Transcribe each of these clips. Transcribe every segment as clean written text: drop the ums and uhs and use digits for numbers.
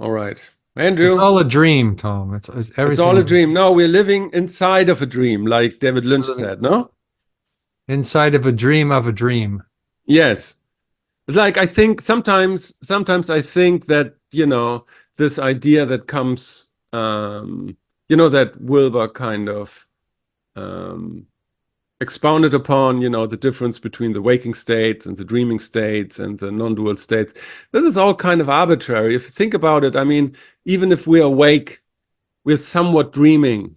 All right. It's Andrew, all a dream, Tom. It's it's all a everything dream. No, we're living inside of a dream, like David Lynch said, no? inside of a dream of a dream. Yes. It's like I think sometimes I think that, this idea that comes, that Wilber kind of um, expounded upon, the difference between the waking states and the dreaming states and the non-dual states. This is all kind of arbitrary. If you think about it, I mean, even if we're awake, we're somewhat dreaming.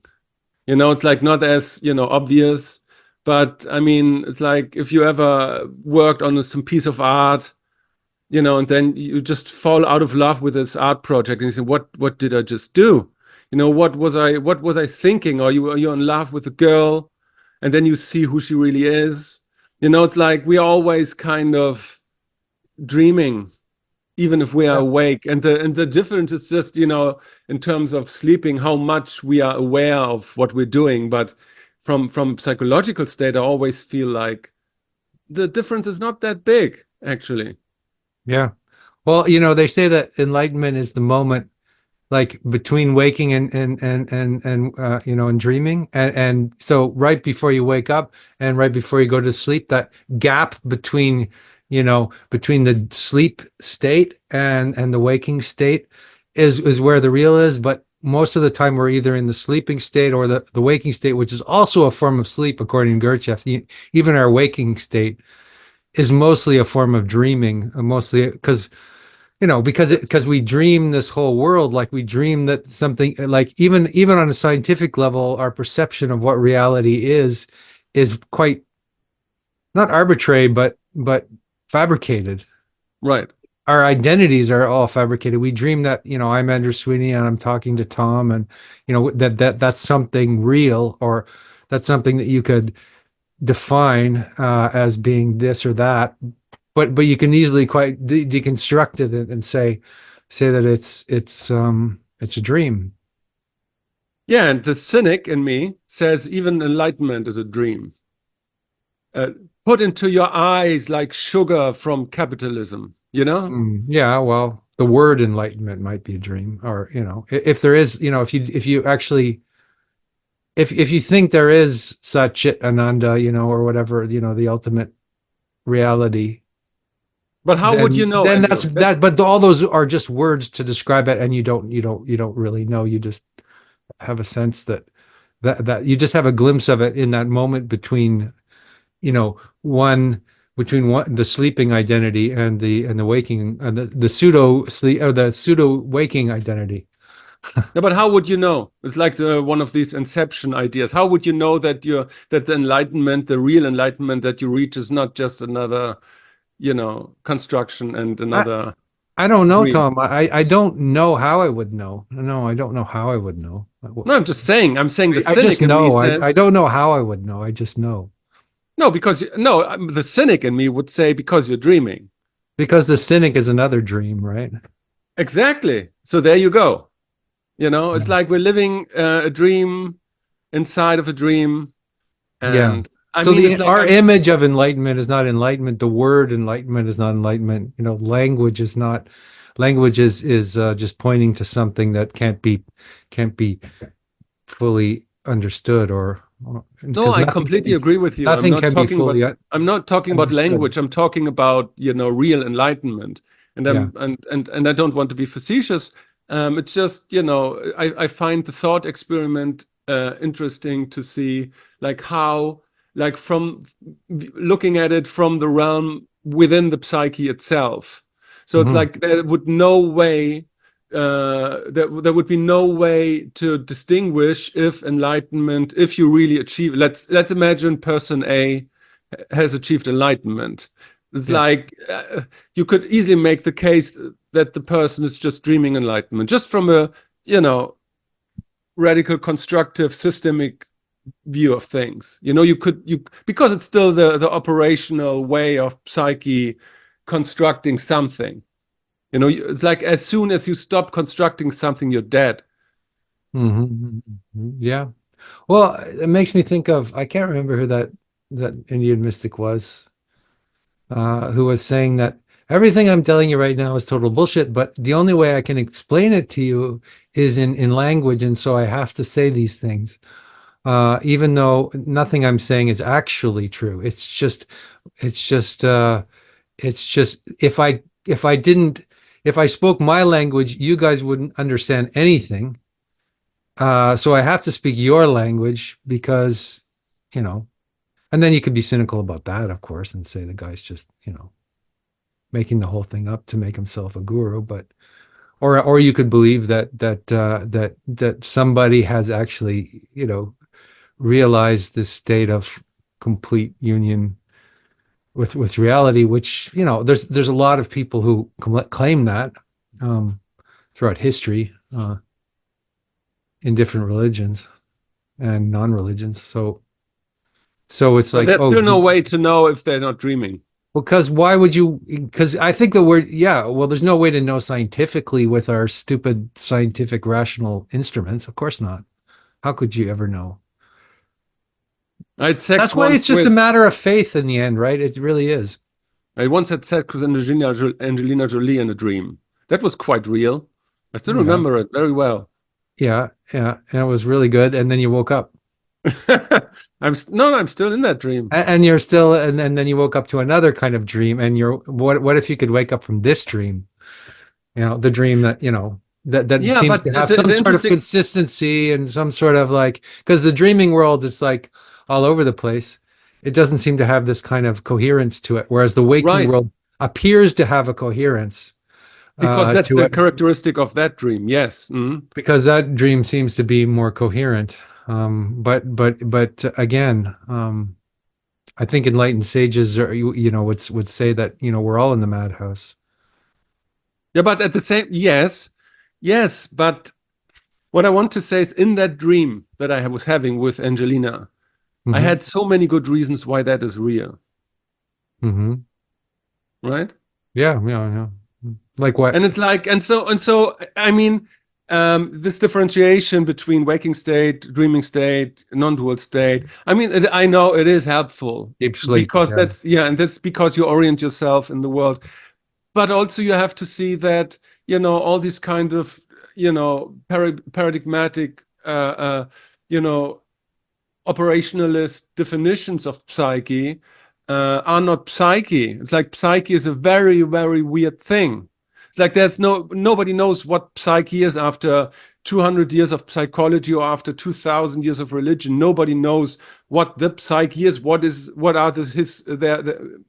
It's like not as, obvious, but I mean, it's like if you ever worked on some piece of art, and then you just fall out of love with this art project and you say, what did I just do? What was I thinking? Or you're in love with a girl and then you see who she really is. It's like we're always kind of dreaming, even if we are Yeah. awake. And the difference is just, in terms of sleeping, how much we are aware of what we're doing. But from psychological state, I always feel like the difference is not that big, actually. Yeah. Well, they say that enlightenment is the moment like between waking and and dreaming. And so right before you wake up and right before you go to sleep, that gap between the sleep state and the waking state is where the real is. But most of the time we're either in the sleeping state or the waking state, which is also a form of sleep, according to Gurdjieff. Even our waking state is mostly a form of dreaming, mostly because we dream this whole world, like we dream that something, like even on a scientific level, our perception of what reality is quite not arbitrary, but fabricated. Right. Our identities are all fabricated. We dream that, I'm Andrew Sweeney and I'm talking to Tom, and that's something real, or that's something that you could define as being this or that. But you can easily quite deconstruct it and say that it's a dream. Yeah, and the cynic in me says even enlightenment is a dream. Uh, Put into your eyes like sugar from capitalism, you know? Yeah, well, the word enlightenment might be a dream, or if there is, if you actually if you think there is such ananda, or whatever, the ultimate reality, But how would you know, then that's Andrew? that. But all those are just words to describe it, and you don't really know. You just have a sense that you just have a glimpse of it in that moment between one the sleeping identity and the waking, and the pseudo sleep, or the pseudo waking identity. Yeah, but how would you know? It's like one of these inception ideas. How would you know that the enlightenment, the real enlightenment that you reach, is not just another, construction and I another I don't know, dream? Tom. I don't know how I would know. No, I don't know how I would know. No, I'm just saying. I'm saying the I just cynic in me know. I says don't know how I would know. I just know. no, because no, the cynic in me would say because you're dreaming. Because the cynic is another dream, right? Exactly. So there you go. Yeah. It's like we're living a dream inside of a dream. Yeah. And I So mean, it's the like our image of enlightenment is not enlightenment. The word enlightenment is not enlightenment. Language is not. Language is just pointing to something that can't be fully understood, or no, because I completely agree with you. nothing can be fully I'm not talking about understood. language. I'm talking about, real enlightenment. And Yeah. and I don't want to be facetious. It's just, I find the thought experiment interesting to see like how, like from looking at it from the realm within the psyche itself. So it's Mhm. like there would be no way to distinguish if enlightenment, if you really achieve, let's imagine person A has achieved enlightenment. It's Yeah. like you could easily make the case that the person is just dreaming enlightenment, just from a, radical constructive systemic view of things. You because it's still the operational way of psyche constructing something. It's like as soon as you stop constructing something, you're dead. Mhm. Mhm. Yeah. Well, it makes me think of, I can't remember who that Indian mystic was, who was saying that Everything I'm telling you right now is total bullshit, but the only way I can explain it to you is in language, and so I have to say these things. Even though nothing I'm saying is actually true. It's just it's just if I didn't if I spoke my language, you guys wouldn't understand anything. So I have to speak your language because, you know, and then you could be cynical about that, of course, and say the guy's just, making the whole thing up to make himself a guru, but or you could believe that somebody has actually, realized this state of complete union with reality, which, there's a lot of people who claim that um, throughout history in different religions and non-religions. So it's But like, there's oh, still no way to know if they're not dreaming. because why would you? Because I think the word, yeah, well, there's no way to know scientifically with our stupid scientific rational instruments. Of course not. How could you ever know? I had sex That's why once it's just a with matter of faith in the end, right? It really is. I once had sex with Angelina Jolie in a dream. That was quite real. I still Yeah. remember it very well. Yeah. Yeah. And it was really good. And then you woke up. No, I'm still in that dream. And you're still, and then you woke up to another kind of dream. And what if you could wake up from this dream? The dream that, that Yeah, seems but to have some the sort of interesting, consistency and some sort of like, because the dreaming world is like all over the place. It doesn't seem to have this kind of coherence to it, whereas the waking right, world appears to have a coherence because that's to the it, characteristic of that dream. Yes. Mhm. because that dream seems to be more coherent. But again, I think enlightened sages are, would say that, we're all in the madhouse. Yeah, but at the same, yes, yes, but what I want to say is in that dream that I was having with Angelina, I Hmm. had so many good reasons why that is real, Hmm. right? Yeah, yeah, yeah. Like what? And it's like, and so, I mean, this differentiation between waking state, dreaming state, non-dual state. I mean, I know it is helpful Deep sleep. because Yeah. that's, yeah, and that's because you orient yourself in the world. But also you have to see that, all these kind of, paradigmatic, you know, operationalist definitions of psyche are not psyche. It's like psyche is a very, very weird thing. It's like nobody knows what psyche is after 200 years of psychology or after 2000 years of religion. Nobody knows what the psyche is, what are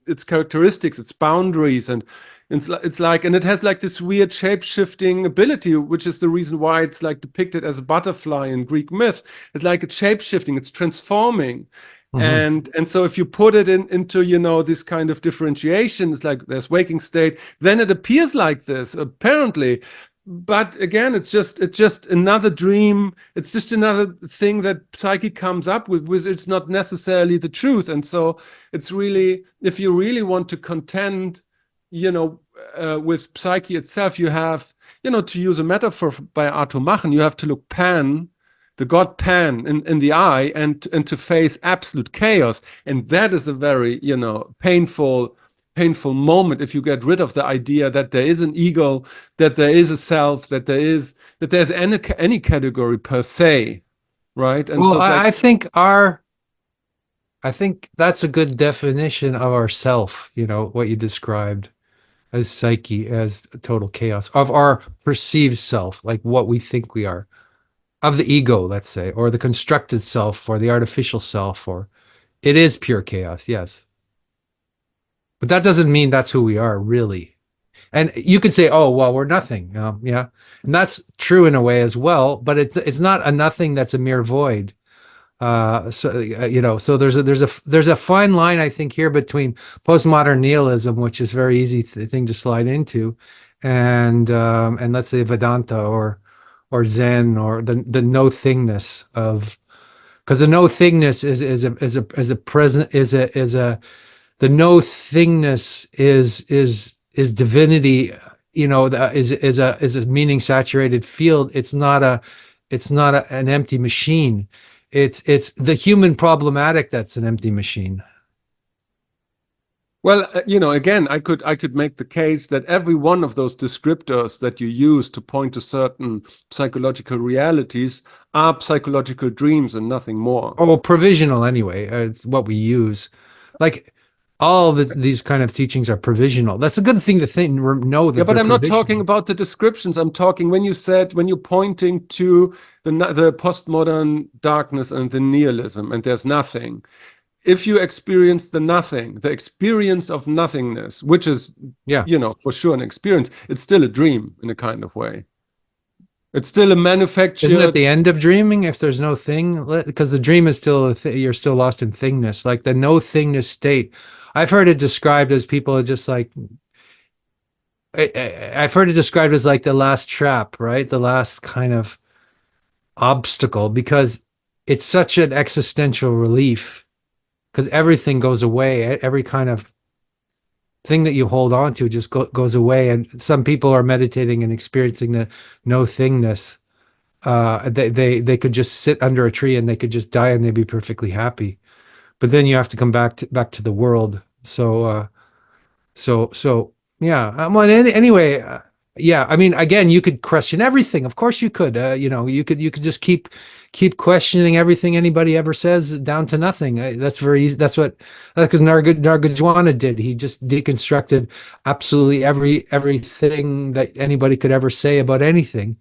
its characteristics, its boundaries, and it's like, and it has like this weird shape-shifting ability, which is the reason why it's like depicted as a butterfly in Greek myth. It's like it's shape-shifting, it's transforming. Hmm. And so if you put it into, this kind of differentiation, it's like there's waking state, then it appears like this, apparently. But again, it's just another dream. It's just another thing that psyche comes up with it's not necessarily the truth. And so it's really, if you really want to contend, with psyche itself, you have, to use a metaphor by Arthur Machen, you have to look Pan, the god Pan, in the eye, and to face absolute chaos. And that is a very, painful moment if you get rid of the idea that there is an ego, that there is a self, that there's any category per se, right? And Well, so it's like, I think that's a good definition of ourself, what you described as psyche, as total chaos, of our perceived self, like what we think we are, of the ego, let's say, or the constructed self, or the artificial self, or it is pure chaos, yes. But that doesn't mean that's who we are, really. And you could say, "Oh, well, we're nothing." Yeah, and that's true in a way as well. But it's not a nothing that's a mere void. So there's a fine line, I think, here between postmodern nihilism, which is very easy thing to slide into, and let's say Vedanta or Zen, or the no thingness of, because the no thingness is a present is a the no thingness is divinity. Is a meaning saturated field. It's not an empty machine. It's the human problematic that's an empty machine. Well, again, I could make the case that every one of those descriptors that you use to point to certain psychological realities are psychological dreams and nothing more. Oh, well, provisional anyway. It's what we use. Like all of these kind of teachings are provisional. That's a good thing to think, know Yeah, that but they're I'm not talking provisional. about the descriptions. I'm talking when you're pointing to the postmodern darkness and the nihilism, and there's nothing. If you experience the nothing, the experience of nothingness, which is, Yeah. for sure an experience, it's still a dream in a kind of way. It's still a Isn't it manufactured. the end of dreaming if there's no thing? Because the dream is still you're still lost in thingness, like the no thingness state. I've heard it described as people are just like I've heard it described as like the last trap, right? The last kind of obstacle because it's such an existential relief because everything goes away. Every kind of thing that you hold on to just goes away. And some people are meditating and experiencing the no thingness. They could just sit under a tree and they could just die and they'd be perfectly happy. But then you have to come back to the world. So yeah. Well, anyway, yeah. I mean, again, you could question everything. Of course, you could. You could just keep questioning everything anybody ever says down to nothing. That's very easy. That's what because Nargajwana did. He just deconstructed absolutely everything that anybody could ever say about anything,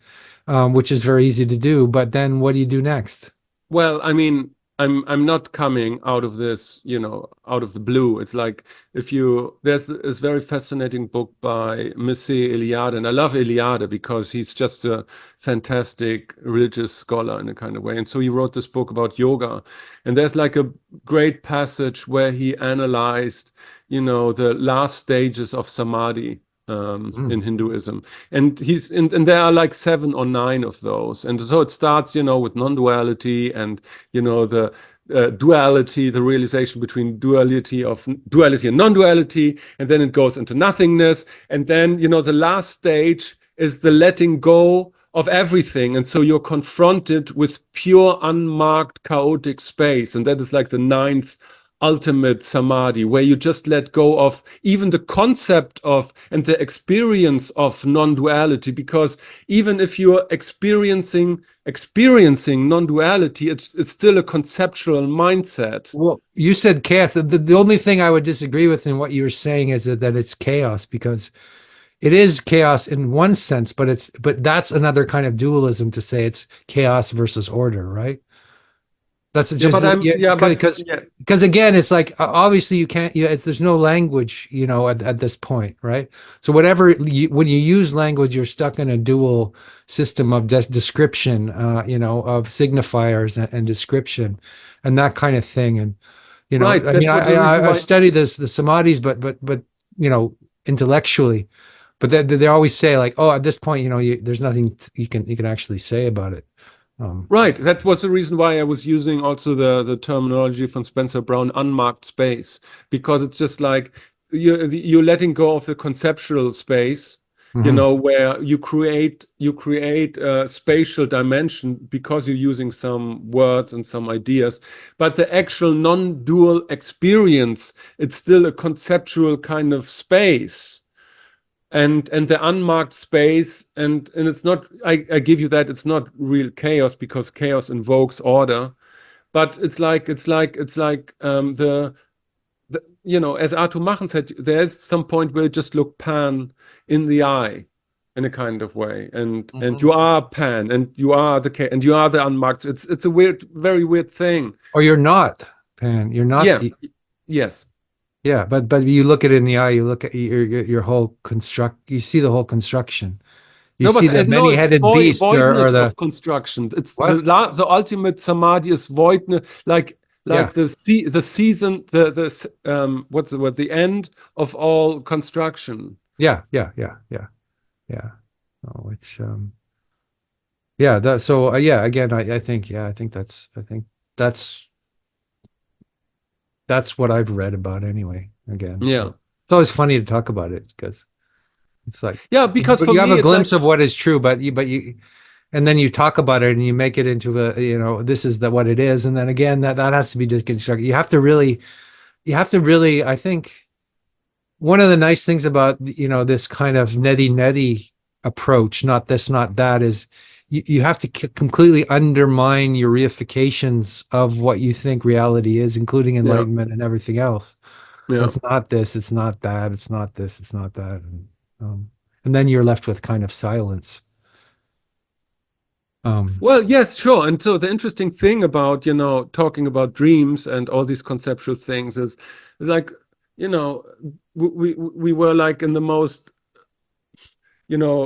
which is very easy to do. But then, what do you do next? Well, I mean, I'm not coming out of this, out of the blue. It's like there's this very fascinating book by Missy Eliade, and I love Eliade because he's just a fantastic religious scholar in a kind of way. And so he wrote this book about yoga, and there's like a great passage where he analyzed, the last stages of samadhi. In Mm. Hinduism, and there are like 7 or 9 of those, and so it starts, with non-duality and the duality, the realization between duality and non-duality, and then it goes into nothingness, and then the last stage is the letting go of everything, and so you're confronted with pure, unmarked, chaotic space, and that is like the ninth ultimate samadhi, where you just let go of even the concept of and the experience of non-duality, because even if you're experiencing non-duality, it's still a conceptual mindset. Well, you said chaos. The only thing I would disagree with in what you were saying is that it's chaos because it is chaos in one sense, but that's another kind of dualism to say it's chaos versus order, right? That's Yeah, just but I'm yeah, yeah, but because yeah, because again, it's like obviously you can't. There's no language, at this point, right? So whatever when you use language, you're stuck in a dual system of description, of signifiers and description, and that kind of thing. And right. I mean, That's what the reason I why. study the samadhis, but intellectually, but they always say like, oh, at this point, there's nothing you can actually say about it. Um, Right. That was the reason why I was using also the terminology from Spencer Brown, unmarked space, because it's just like you're letting go of the conceptual space, mhm. where you create a spatial dimension because you're using some words and some ideas, but the actual non-dual experience, it's still a conceptual kind of space. And the unmarked space, and it's not, I give you that, it's not real chaos because chaos invokes order, but it's like as Arthur Machen said, there's some point where you just look Pan in the eye in a kind of way, and Mhm. you are Pan, and you are and you are the unmarked. It's a weird, very weird thing. Or you're not, Pan. You're not. Yeah. Yes. Yeah, but you look it in the eye. You look at your whole construct. You see the whole construction. You No, see but the no, it's many-headed beast or voidness the of construction. It's what? the ultimate samadhi is voidness, like Yeah, the season, what's the word? The end of all construction. yeah. Oh, which yeah. So yeah. Again, I think that's that's what I've read about anyway. Again, Yeah, so it's always funny to talk about it because it's like yeah. Because but for you have me, a it's like glimpse of what is true, but you and then you talk about it and you make it into this is what it is, and then again that has to be deconstructed. You have to really I think one of the nice things about, this kind of neti approach, not this, not that, is you have to completely undermine your reifications of what you think reality is, including Yeah, enlightenment and everything else. yeah. It's not this, it's not that, it's not this, it's not that. And then you're left with kind of silence. Um, Well, yes, sure. And so the interesting thing about, talking about dreams and all these conceptual things is like, you know, we were like in the most,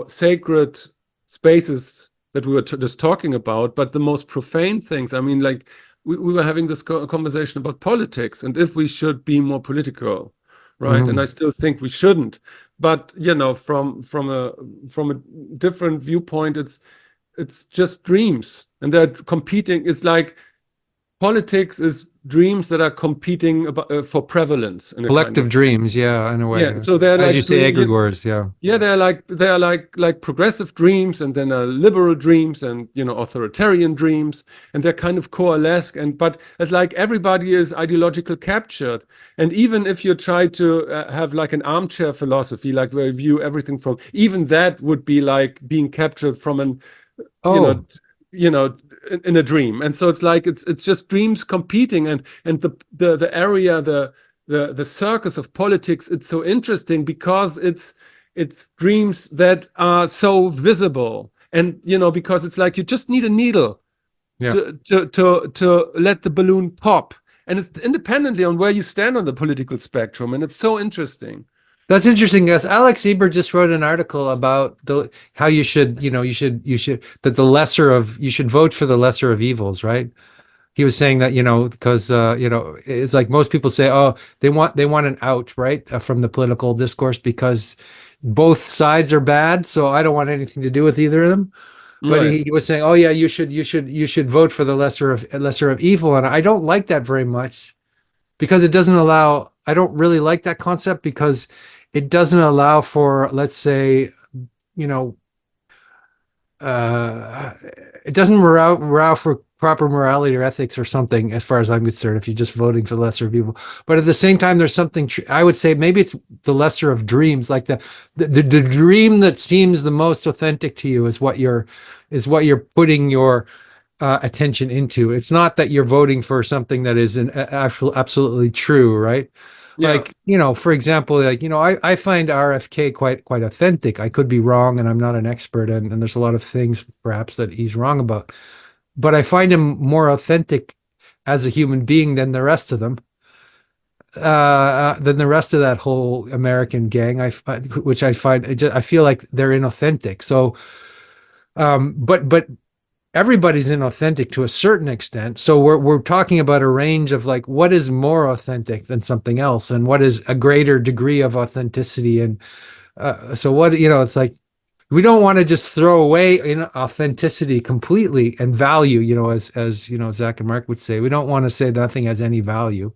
sacred spaces that we were just talking about, but the most profane things. I mean, like we were having this conversation about politics and if we should be more political, right? And I mhm. still think we shouldn't. But, from a different viewpoint, it's just dreams and they're competing. It's like politics is dreams that are competing about, for prevalence in a kind Collective of, dreams, yeah, in a way. yeah, so they're As you like say, dream, egregores, yeah. yeah, they're like progressive dreams, and then liberal dreams, and authoritarian dreams, and they're kind of coalesce. And but it's like everybody is ideological captured, and even if you try to have like an armchair philosophy, like where you view everything from, even that would be like being captured from an you know Oh, you know in a dream. And so it's like it's just dreams competing, and the area, the circus of politics, it's so interesting because it's dreams that are so visible. And because it's like you just need a needle yeah. to let the balloon pop, and it's independently on where you stand on the political spectrum, and it's so interesting. That's interesting, because Alex Ebert just wrote an article about the how you should, you should that the lesser of you should vote for the lesser of evils, right? He was saying that, because it's like most people say, oh, they want an out, right, from the political discourse because both sides are bad, so I don't want anything to do with either of them. But Right. he was saying, oh yeah, you should vote for the lesser of evil, and I don't like that very much because it doesn't allow. I don't really like that concept because it doesn't allow for, let's say, you know, uh, it doesn't allow for proper morality or ethics or something, as far as I'm concerned, if you're just voting for the lesser of evil. But at the same time, there's something, I would say maybe it's the lesser of dreams, like the dream that seems the most authentic to you is what you're putting your attention into. It's not that you're voting for something that is an actual absolutely true, right? Yeah. Like, for example, like, I find RFK quite authentic. I could be wrong, and I'm not an expert, and there's a lot of things perhaps that he's wrong about. But I find him more authentic as a human being than the rest of them, than the rest of that whole American gang. Which I find, I feel like they're inauthentic. So, but everybody's inauthentic to a certain extent. So we're talking about a range of like what is more authentic than something else, and what is a greater degree of authenticity. And so what, it's like we don't want to just throw away authenticity completely and value, as Zach and Mark would say. We don't want to say nothing has any value,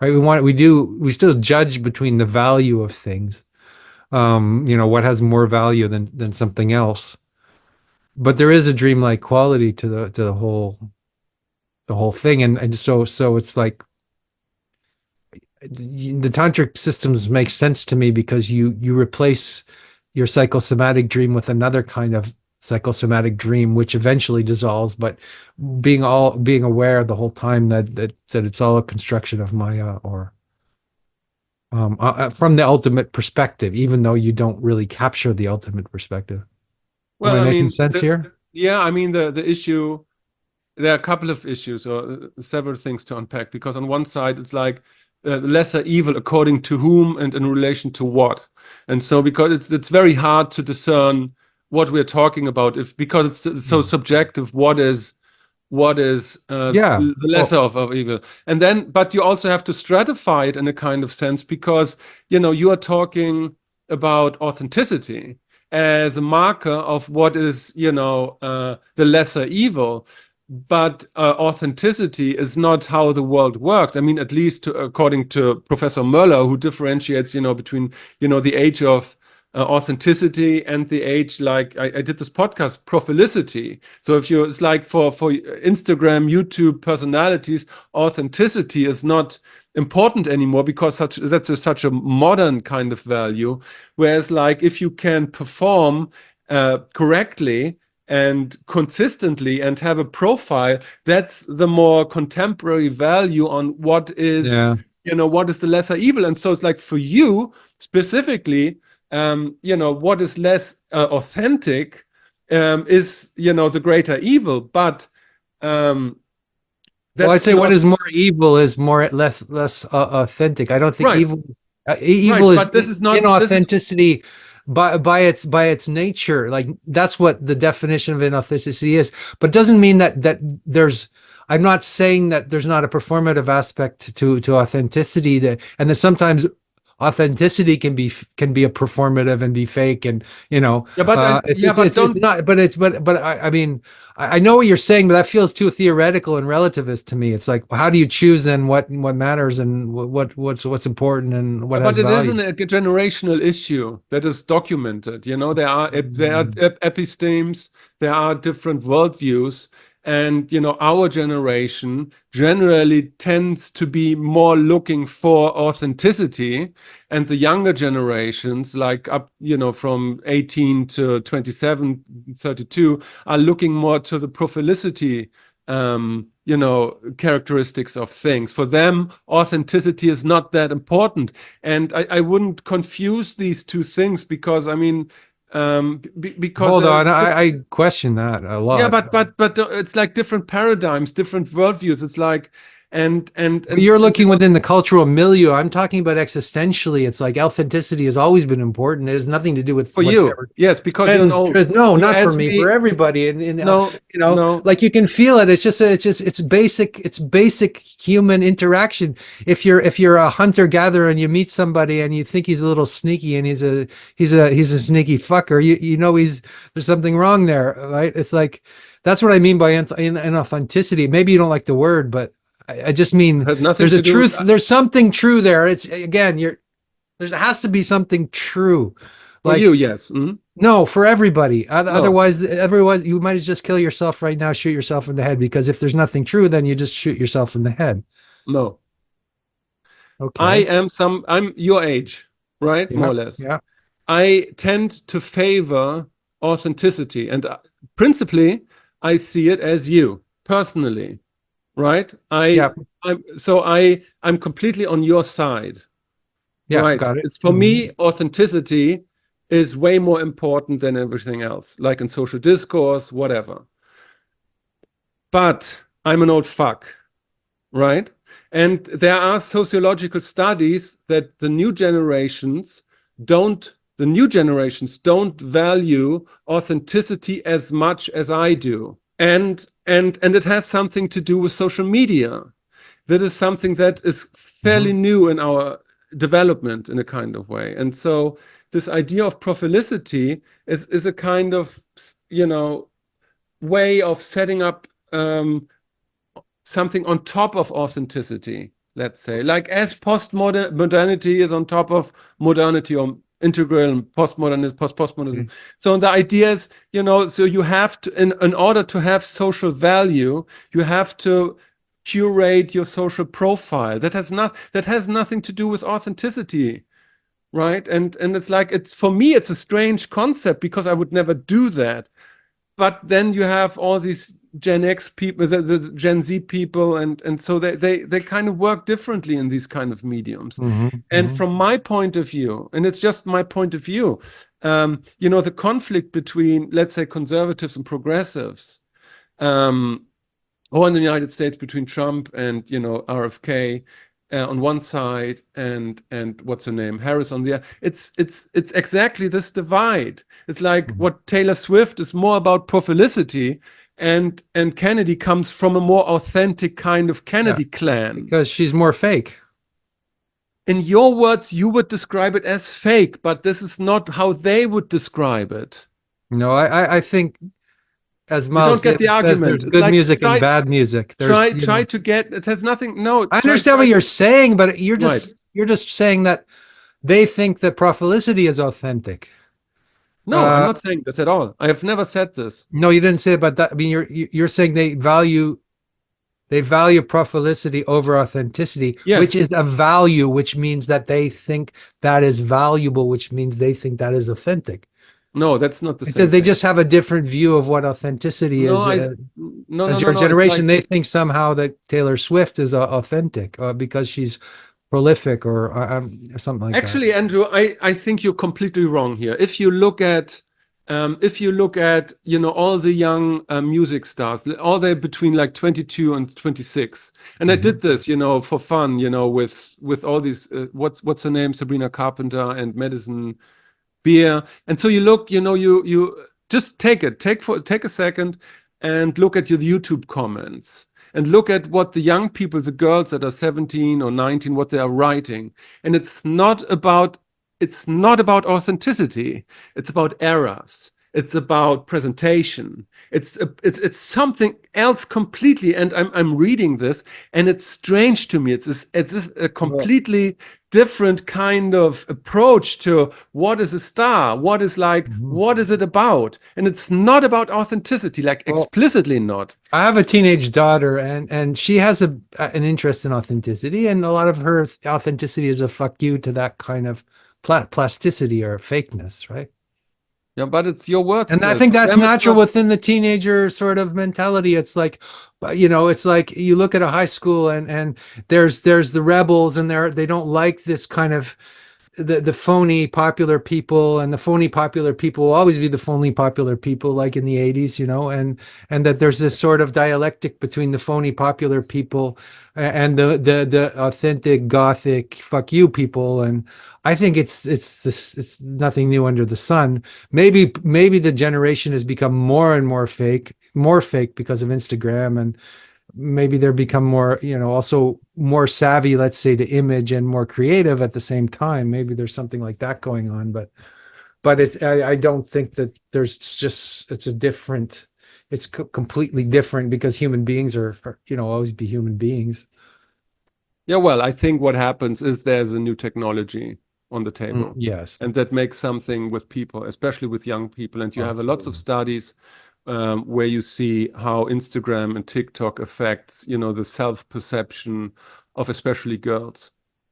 right? We still judge between the value of things. What has more value than something else. But there is a dreamlike quality to the whole thing, and so it's like the tantric systems make sense to me because you replace your psychosomatic dream with another kind of psychosomatic dream, which eventually dissolves, but being aware the whole time that it's all a construction of Maya, or from the ultimate perspective, even though you don't really capture the ultimate perspective. Am Well, I I making mean, sense here? yeah, I mean the issue. There are a couple of issues or several things to unpack, because on one side it's like lesser evil according to whom and in relation to what. And so because it's very hard to discern what we're talking about, if because it's so subjective, what is Yeah. the lesser Well, of evil. And then but you also have to stratify it in a kind of sense, because you are talking about authenticity as a marker of what is the lesser evil. But authenticity is not how the world works. I mean, at least according to Professor Möller, who differentiates, between, the age of, 20 years, and the age of 100 years. And so because it's very hard to discern what we're talking about, if because it's so subjective, what is the lesser of evil. And then but you also have to stratify it in a kind of sense, because the age of authenticity, and the age, like I did this podcast, profilicity. So if you, it's like for Instagram, YouTube personalities, authenticity is not important anymore because that's such a modern kind of value. Whereas like if you can perform correctly and consistently and have a profile, that's the more contemporary value on what is, Yeah. what is the lesser evil. And so it's like for you specifically, what is less authentic is, the greater evil. But Well, I'd that's say what not is more evil is more less authentic. I don't think right. evil Right. evil is But this is not, this is inauthenticity by its nature. Like that's what the definition of inauthenticity is. But doesn't mean that there's. I'm not saying that there's not a performative aspect to authenticity, and that sometimes authenticity can be a performative and be fake, and yeah, but it's don't. not, but I mean, I know what you're saying, but that feels too theoretical and relativist to me. It's like, how do you choose then what matters and what's important and what has But it value? isn't a generational issue that is documented. There are epistemes, there are different worldviews, and our generation generally tends to be more looking for authenticity, and the younger generations, like up, from 18 to 27, 32, are looking more to the profilicity characteristics of things. For them, authenticity is not that important. And I wouldn't confuse these two things because, I mean, because Hold on, I question that a yeah, lot. but it's like different paradigms, different worldviews. It's like, But you're looking within the cultural milieu. I'm talking about existentially. It's like authenticity has always been important. It has nothing to do with for you, whatever yes, because you're an old. No, You not for asked me, for me, everybody. And no, no. like you can feel it. It's basic human interaction. If you're a hunter gatherer and you meet somebody and you think he's a little sneaky and he's a sneaky fucker, there's something wrong there, right? It's like that's what I mean by inauthenticity. Maybe you don't like the word, but I just mean It has nothing there's a to do. truth. There's something true there. It's again, there has to be something true. For you, Like yes. Mhm. no, for everybody. No, Otherwise, you might just kill yourself right now, shoot yourself in the head. Because if there's nothing true, then you just shoot yourself in the head. no. Okay. I'm your age, right? More Yeah. or less. Yeah. I tend to favor authenticity, and principally, I see it as you personally, right? Yeah. I'm completely on your side, Yeah. right? Got it. It's for me, authenticity is way more important than everything else, like in social discourse, whatever. But I'm an old fuck, right? And there are sociological studies that the new generations don't value authenticity as much as I do. And it has something to do with social media. That is something that is fairly new in our development in a kind of way. And so this idea of profilicity is a kind of, way of setting up something on top of authenticity, let's say, like as modernity is on top of modernity, or integral postmodernism, postmodernism. So the idea is, so you have to, in order to have social value, you have to curate your social profile. That has nothing to do with authenticity, right? And it's like, for me, it's a strange concept because I would never do that. But then you have all these Gen X people, the Gen Z people, and so they kind of work differently in these kind of mediums. And from my point of view, and it's just my point of view, the conflict between, let's say, conservatives and progressives, or in the United States between Trump and RFK on one side, and what's her name, Harris on the other. It's exactly this divide. It's like what Taylor Swift is more about profilicity, and Kennedy comes from a more authentic kind of Kennedy clan. Because she's more fake. In your words, you would describe it as fake, but this is not how they would describe it. No, I think, as You Miles don't get the Davis says, argument. there's It's good like, music and bad music. try to get. It has nothing. No, I understand what you're saying, but you're Right. just saying that they think that profilicity is authentic. No, I'm not saying this at all. I have never said this. No, you didn't say it, but that, I mean, you're saying they value prophelicity over authenticity, which Yes. is a value, which means that they think that is valuable, which means they think that is authentic. No, that's not the They same they thing. just have a different view of what authenticity No, is. no, no, As no, your no. It's generation, like, they think somehow that Taylor Swift is authentic because she's prolific or something like that. actually, Andrew, I think you're completely wrong here. If you look at, all the young music stars, all they between like 22 and 26, and I did Mhm. this, for fun, with all these, what's her name, Sabrina Carpenter and Madison Beer. And so you look, you just take a second and look at your YouTube comments and look at what the young people, the girls that are 17 or 19, what they are writing. And it's not about authenticity. It's about errors. It's about presentation. It's something else completely. And I'm reading this, and it's strange to me. It's a Well, completely different kind of approach to what is a star, mhm. what is it about, and it's not about authenticity, like Well, explicitly not. I have a teenage daughter, and she has an interest in authenticity, and a lot of her authenticity is a fuck you to that kind of plasticity or fakeness, right? Yeah, but it's your words And I still. think For that's them, it's natural not. within the teenager sort of mentality. It's like, it's like you look at a high school, and there's the rebels, and they don't like this kind of the phony popular people, and the phony popular people will always be the phony popular people, like in the 80s, and that there's this sort of dialectic between the phony popular people and the authentic gothic fuck you people. And I think it's nothing new under the sun. Maybe the generation has become more and more fake because of Instagram, and maybe they're become more, also more savvy, let's say, to image and more creative at the same time. Maybe there's something like that going on, but I don't think that there's just it's completely different because human beings are always be human beings. Yeah, well, I think what happens is there's a new technology on the table, Yes, and that makes something with people, especially with young people. And you have a lots of absolutely. studies where you see how Instagram and TikTok affects, the self-perception of especially girls,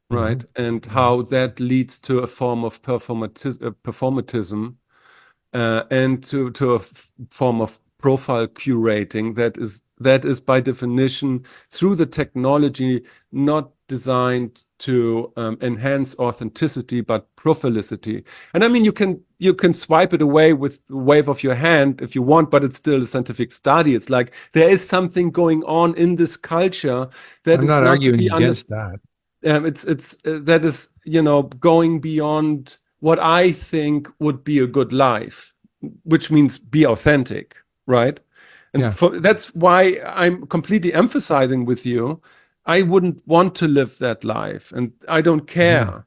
right? Mhm. And Mhm. how that leads to a form of performatism, and to a form of profile curating that is by definition through the technology not designed to enhance authenticity but prophelicity. And I mean, you can swipe it away with the wave of your hand if you want, but it's still a scientific study. It's like there is something going on in this culture that I'm is not not to arguing be against understood. that. It's that is, going beyond what I think would be a good life, which means be authentic, right? And Yeah. that's why I'm completely emphasizing with you, I wouldn't want to live that life, and I don't Mhm. care.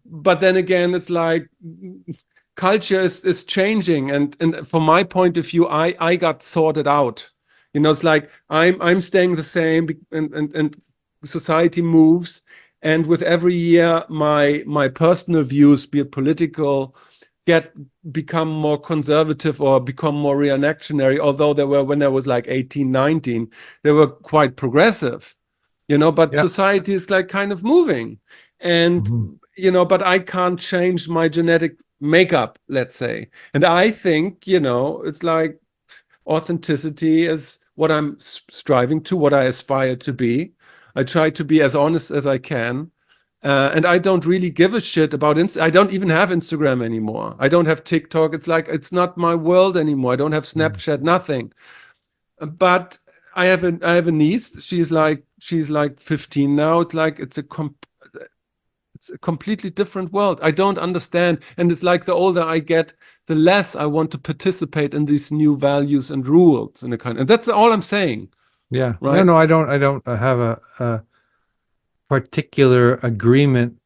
But then again, it's like culture is changing, and from my point of view, I got sorted out. It's like I'm staying the same, and society moves, and with every year, my personal views, be it political, get become more conservative or become more reactionary. Although they were, when I was like 18, 19, they were quite progressive. But Yeah. society is like kind of moving, and Mhm. but I can't change my genetic makeup, let's say. And I think, it's like authenticity is what I'm striving to, what I aspire to be. I try to be as honest as I can. And I don't really give a shit about I don't even have Instagram anymore. I don't have TikTok. It's like, it's not my world anymore. I don't have Mhm. Snapchat, nothing. But I have a niece. She's like 15 now. It's like it's a completely different world. I don't understand. And it's like the older I get, the less I want to participate in these new values and rules in a kind. And that's all I'm saying, Yeah. No, right? no, I don't have a particular agreement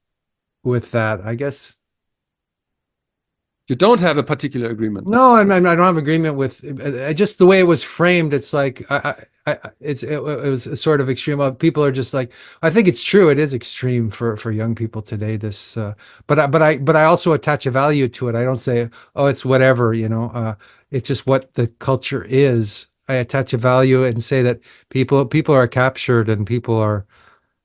with that. I guess You don't have a particular agreement. No, I don't have agreement with just the way it was framed. It's like it was a sort of extreme. People are just like, I think it's true. It is extreme for young people today. This, but I also attach a value to it. I don't say, oh, it's whatever, you know. It's just what the culture is. I attach a value and say that people are captured and people are,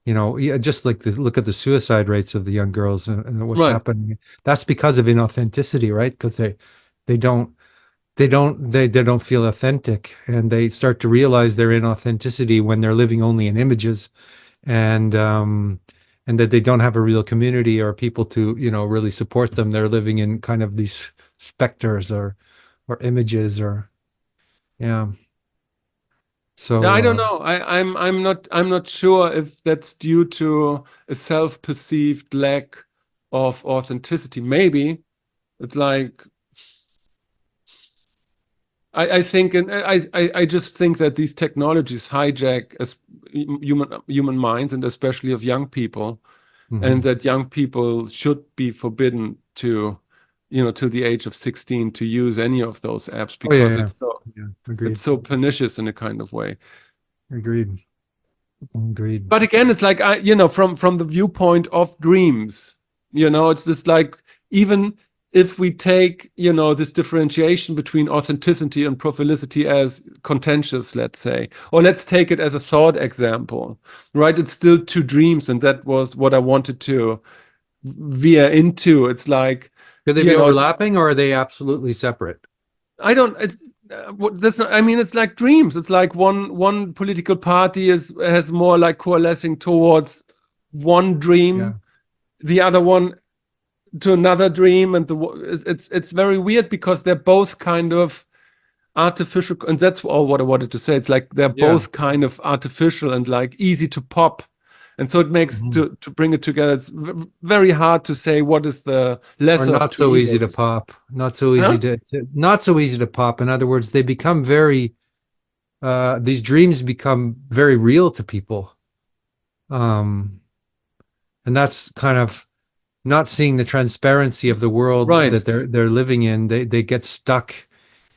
you know, yeah, just like look at the suicide rates of the young girls and what's Right. happening. That's because of inauthenticity, right? Because they don't they don't feel authentic, and they start to realize their inauthenticity when they're living only in images, and and that they don't have a real community or people to, you know, really support them. They're living in kind of these specters or images or yeah. Yeah, So I don't know. I'm not sure if that's due to a self-perceived lack of authenticity. Maybe it's like I think, and I just think that these technologies hijack as human minds, and especially of young people, and mhm. that young people should be forbidden to, till the age of 16 to use any of those apps Oh yeah, because yeah, it's so yeah. it's Agreed. so pernicious in a kind of way. Agreed. Agreed. But again, it's like from the viewpoint of dreams, it's just like, even if we take this differentiation between authenticity and propheticity as contentious, let's say, or let's take it as a thought example, right? It's still two dreams, and that was what I wanted to veer into. It's like, Could they be it's overlapping or are they absolutely separate? I don't. It's this. I mean, it's like dreams. It's like one political party has more like coalescing towards one Yeah. dream, the other one to another dream, and it's very weird because they're both kind of artificial, and that's all what I wanted to say. It's like they're Yeah. both kind of artificial and like easy to pop, and so it makes Mhm. to bring it together. It's very hard to say what is the Or lesser of not two so easy to evils. pop. Not so easy Huh? to not so easy to pop. In other words, they become very these dreams become very real to people. Um, and that's kind of not seeing the transparency of the world Right. that they're living in. They get stuck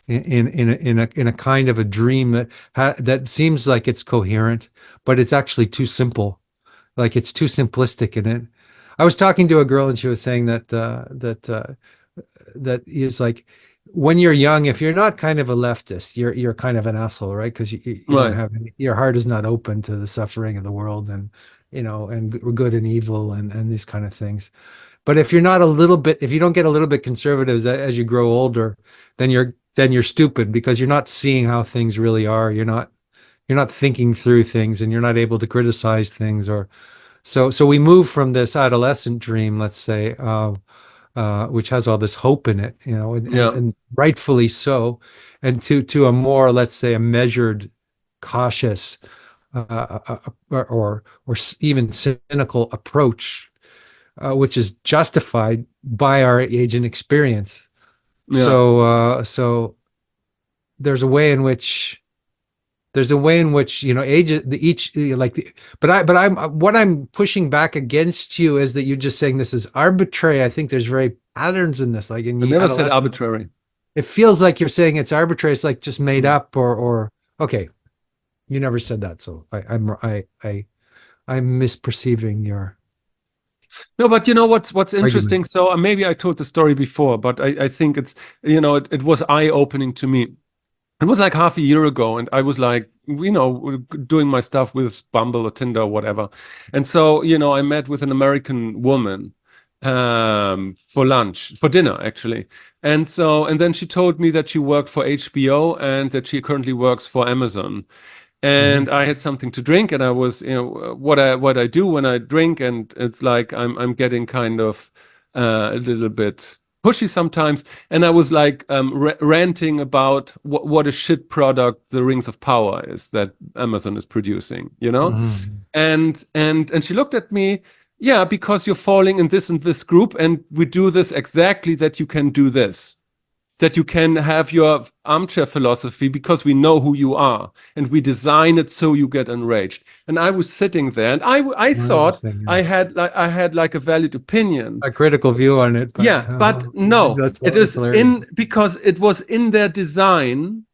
in a kind of a dream that seems like it's coherent, but it's actually too simple. Like it's too simplistic in it. I was talking to a girl and she was saying that is like when you're young, if you're not kind of a leftist, you're kind of an asshole, right? Because you don't Right. have your heart is not open to the suffering of the world and and good and evil and these kind of things. But if you're not a little bit, if you don't get a little bit conservative as you grow older, then you're stupid because you're not seeing how things really are. You're not thinking through things and you're not able to criticize things or so we move from this adolescent dream, let's say, which has all this hope in it, Yeah. and rightfully so, and to a more, let's say, a measured, cautious, or even cynical approach, which is justified by our age and experience. Yeah. So there's a way in which age the each like the, but I'm what I'm pushing back against you is that you're just saying this is arbitrary. I think there's very patterns in this, like in I the never said adolescent. arbitrary. It feels like you're saying it's arbitrary. It's like just made Mm. up or okay. You never said that, so I'm misperceiving your No, but you know what's argument. interesting? So maybe I told the story before, but I think it was eye-opening to me. It was like half a year ago, and I was like, doing my stuff with Bumble or Tinder or whatever. And so, I met with an American woman for dinner, actually. And then she told me that she worked for HBO and that she currently works for Amazon. Mhm. And I had something to drink, and I was, what I do when I drink, and it's like I'm getting kind of a little bit pushy sometimes, and I was like ranting about what a shit product the Rings of Power is that Amazon is producing, Mhm. and she looked at me, yeah, because you're falling in this and this group, and we do this exactly that you can do this. that you can have your armchair philosophy because we know who you are and we design it so you get enraged. And I was sitting there and I thought Interesting, yeah. I had like a valid opinion. A critical view on it, but Yeah, but no, it that's is hilarious. in because it was in their design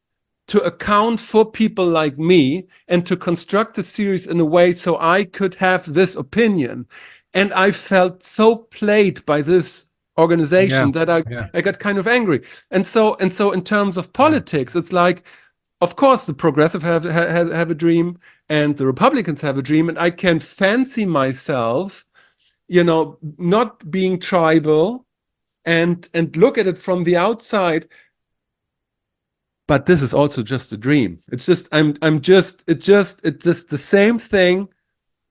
to account for people like me and to construct the series in a way so I could have this opinion. And I felt so played by this Yeah, organization that yeah, I got kind of angry. And so in terms of politics, it's like, of course, the progressive have a dream and the Republicans have a dream, and I can fancy myself, not being tribal and look at it from the outside, but this is also just a dream. It's just it's just the same thing,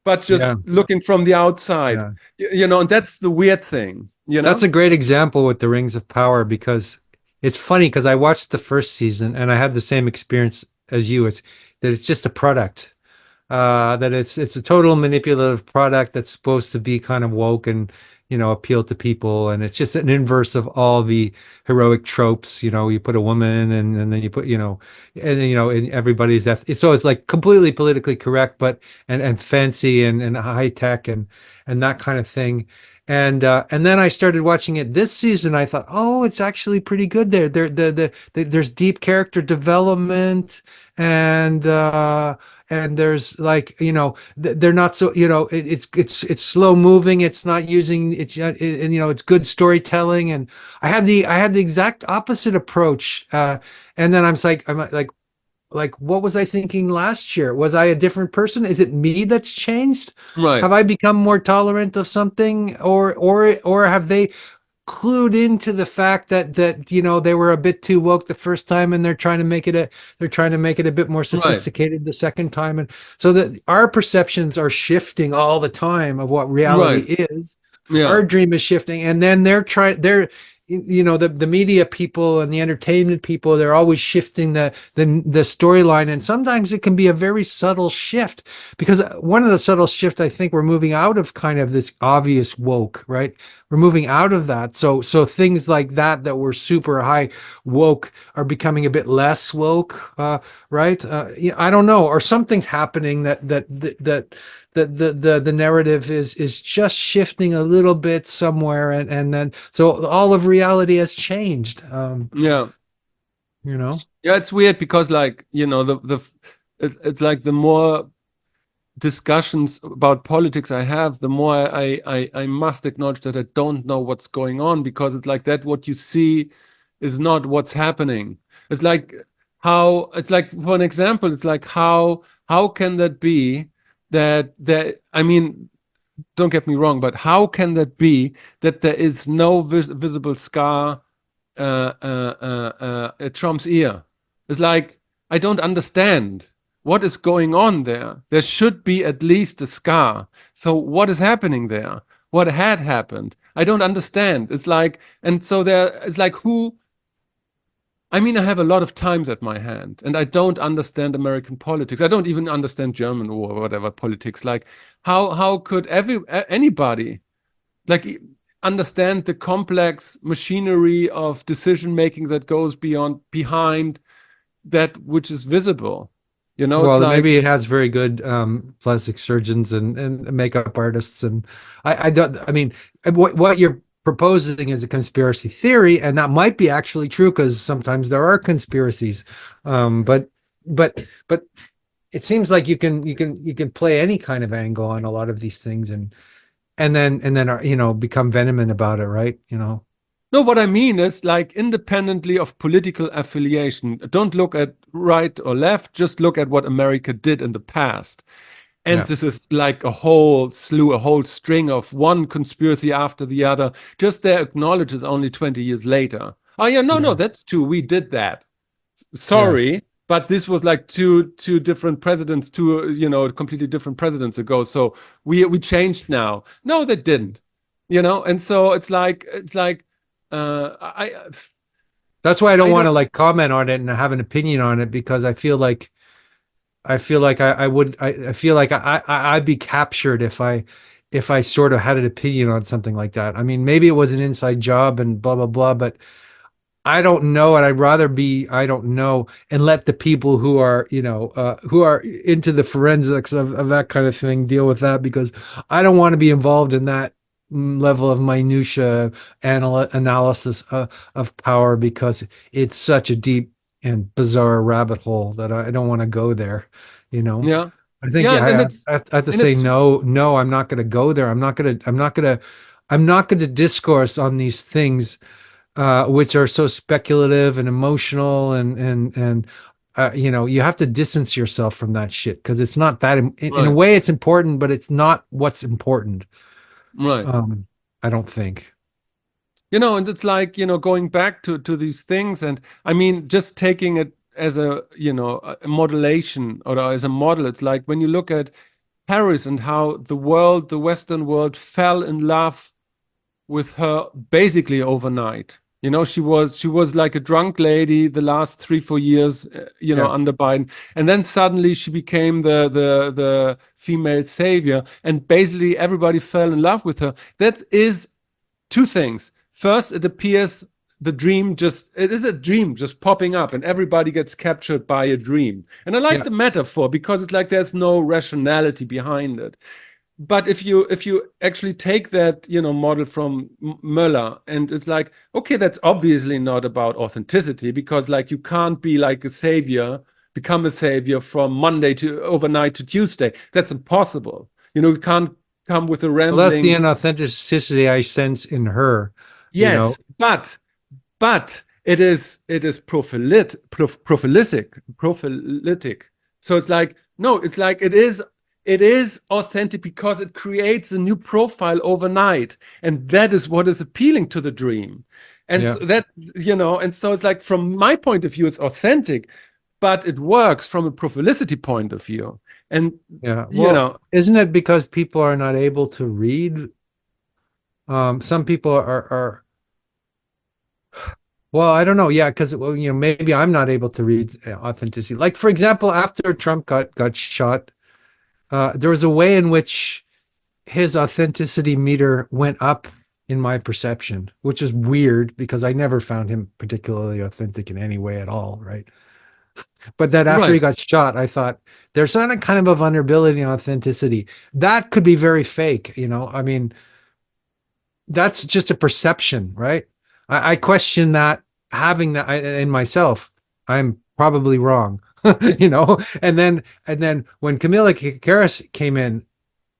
but just yeah, looking from the outside. yeah. And that's the weird thing, That's a great example with the Rings of Power because it's funny because I watched the first season and I had the same experience as you. It's that it's just a product. That it's a total manipulative product that's supposed to be kind of woke and appeal to people, and it's just an inverse of all the heroic tropes. You put a woman, and then you put and then, and everybody's so it's like completely politically correct, but and fancy and high tech and that kind of thing. And then I started watching it this season. I thought, oh, it's actually pretty good. There's deep character development, and there's like they're not so it's slow moving, it's not using it's and it's good storytelling. And I had the exact opposite approach, and then I'm like what was I thinking last year? Was I a different person? Is it me that's changed? Right, Have I become more tolerant of something, or have they clued into the fact that they were a bit too woke the first time, and they're trying to make it a bit more right, sophisticated the second time, and so that our perceptions are shifting all the time of what reality right. is. Yeah, Our dream is shifting, and then the media people and the entertainment people, they're always shifting the storyline, and sometimes it can be a very subtle shift, because one of the subtle shifts, I think, we're moving out of kind of this obvious woke, right? We're moving out of that, so things like that were super high woke are becoming a bit less woke, right? I don't know, or something's happening that the narrative is just shifting a little bit somewhere, and then so all of reality has changed. yeah. You know? Yeah, it's weird because like, it's like the more discussions about politics I have, the more I must acknowledge that I don't know what's going on, because it's like that what you see is not what's happening. It's like for an example, it's like how can that be that I mean, don't get me wrong, but how can that be that there is no visible scar at Trump's ear? It's like, I don't understand what is going on there. There should be at least a scar. So what is happening there? What had happened? I don't understand. It's like, and so it's like who, I mean, I have a lot of times at my hand, and I don't understand American politics. I don't even understand German or whatever politics. Like, how could anybody like understand the complex machinery of decision making that goes behind that which is visible? It's Well, like, maybe it has very good plastic surgeons and makeup artists, and I don't. I mean, what you're proposing is a conspiracy theory, and that might be actually true because sometimes there are conspiracies. But but it seems like you can play any kind of angle on a lot of these things, and then become vehement about it, right? no, what I mean is like independently of political affiliation, don't look at right or left, just look at what America did in the past. And Yeah, this is like a whole slew, a whole string of one conspiracy after the other. Just their acknowledges only 20 years later. Oh yeah, no, yeah, that's true. We did that. yeah. Sorry, but this was like two different presidents, completely different presidents ago. So we changed now. No, they didn't. And so it's like I That's why I don't I want don't to like comment on it and have an opinion on it, because I feel like I feel like I'd be captured if I sort of had an opinion on something like that. I mean, maybe it was an inside job and blah blah blah, but I don't know, and I'd rather be I don't know, and let the people who are who are into the forensics of that kind of thing deal with that, because I don't want to be involved in that level of minutia analysis of power, because it's such a deep and bizarre rabbit hole that I don't want to go there. You know, Yeah. I think, Yeah, yeah, and it's I have to and say it's no, no, I'm not going to go there. I'm not going to discourse on these things, which are so speculative and emotional, and you have to distance yourself from that shit, because it's not that in a right. way it's important, but it's not what's important. Right. Um, I don't think. And it's like, going back to these things, and I mean, just taking it as a modulation, or as a model. It's like when you look at Paris and how the Western world fell in love with her basically overnight. She was like a drunk lady the last 3 4 years, Yeah, under Biden, and then suddenly she became the female savior, and basically everybody fell in love with her. That is two things. First, it is a dream just popping up, and everybody gets captured by a dream. And I like yeah. the metaphor because it's like there's no rationality behind it. But if you actually take that model from Möller, and it's like, okay, that's obviously not about authenticity, because like you can't be like become a savior from Monday to overnight to Tuesday. That's impossible. You can't come with a Well, that's the rambling. inauthenticity I sense in her. You know, Yes, but it is prophylatic. So it's like, no, it's like it is authentic because it creates a new profile overnight, and that is what is appealing to the dream. And yeah, so it's like, from my point of view, it's authentic, but it works from a prophylicity point of view. And yeah. you Well, know, isn't it because people are not able to read? Some people are. Well, I don't know. Yeah, because maybe I'm not able to read authenticity. Like, for example, after Trump got shot, there was a way in which his authenticity meter went up in my perception, which is weird because I never found him particularly authentic in any way at all, right? But that after he right, got shot, I thought there's some kind of a vulnerability and authenticity that could be very fake. I mean, that's just a perception, right? I question that, having that in myself. I'm probably wrong, And then when Camila Harris came in,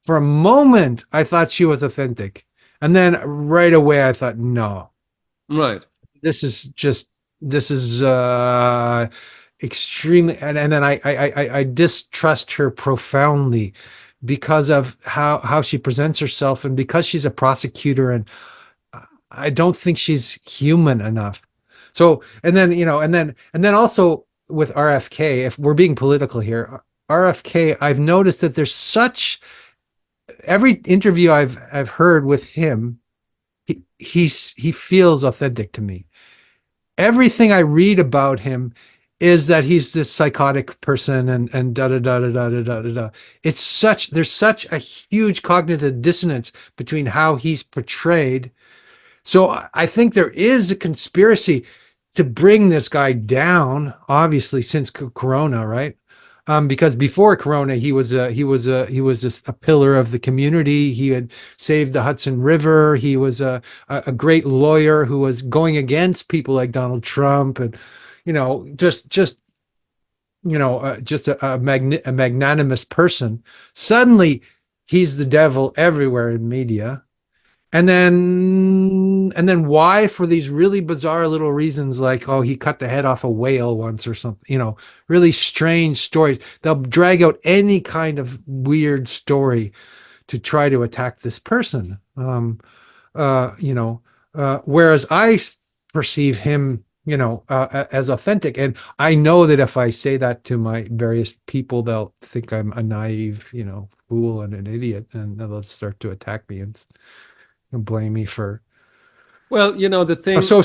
for a moment I thought she was authentic, and then right away I thought, no, right. this is extremely, and then I distrust her profoundly because of how she presents herself, and because she's a prosecutor, and I don't think she's human enough. So, and then also with RFK, if we're being political here, RFK, I've noticed that there's such every interview I've heard with him, he feels authentic to me. Everything I read about him is that he's this psychotic person, and da da da da da da da da. There's such a huge cognitive dissonance between how he's portrayed. So I think there is a conspiracy to bring this guy down, obviously, since Corona, right? Because before Corona, he was a pillar of the community. He had saved the Hudson River. He was a great lawyer who was going against people like Donald Trump, and just a magnanimous person. Suddenly, he's the devil everywhere in media. And then why, for these really bizarre little reasons, like, oh, he cut the head off a whale once or something, really strange stories. They'll drag out any kind of weird story to try to attack this person. Whereas perceive him, as authentic. And I know that if I say that to my various people, they'll think I'm a naive, fool and an idiot, and they'll start to attack me and blame me for. Well, the thing. So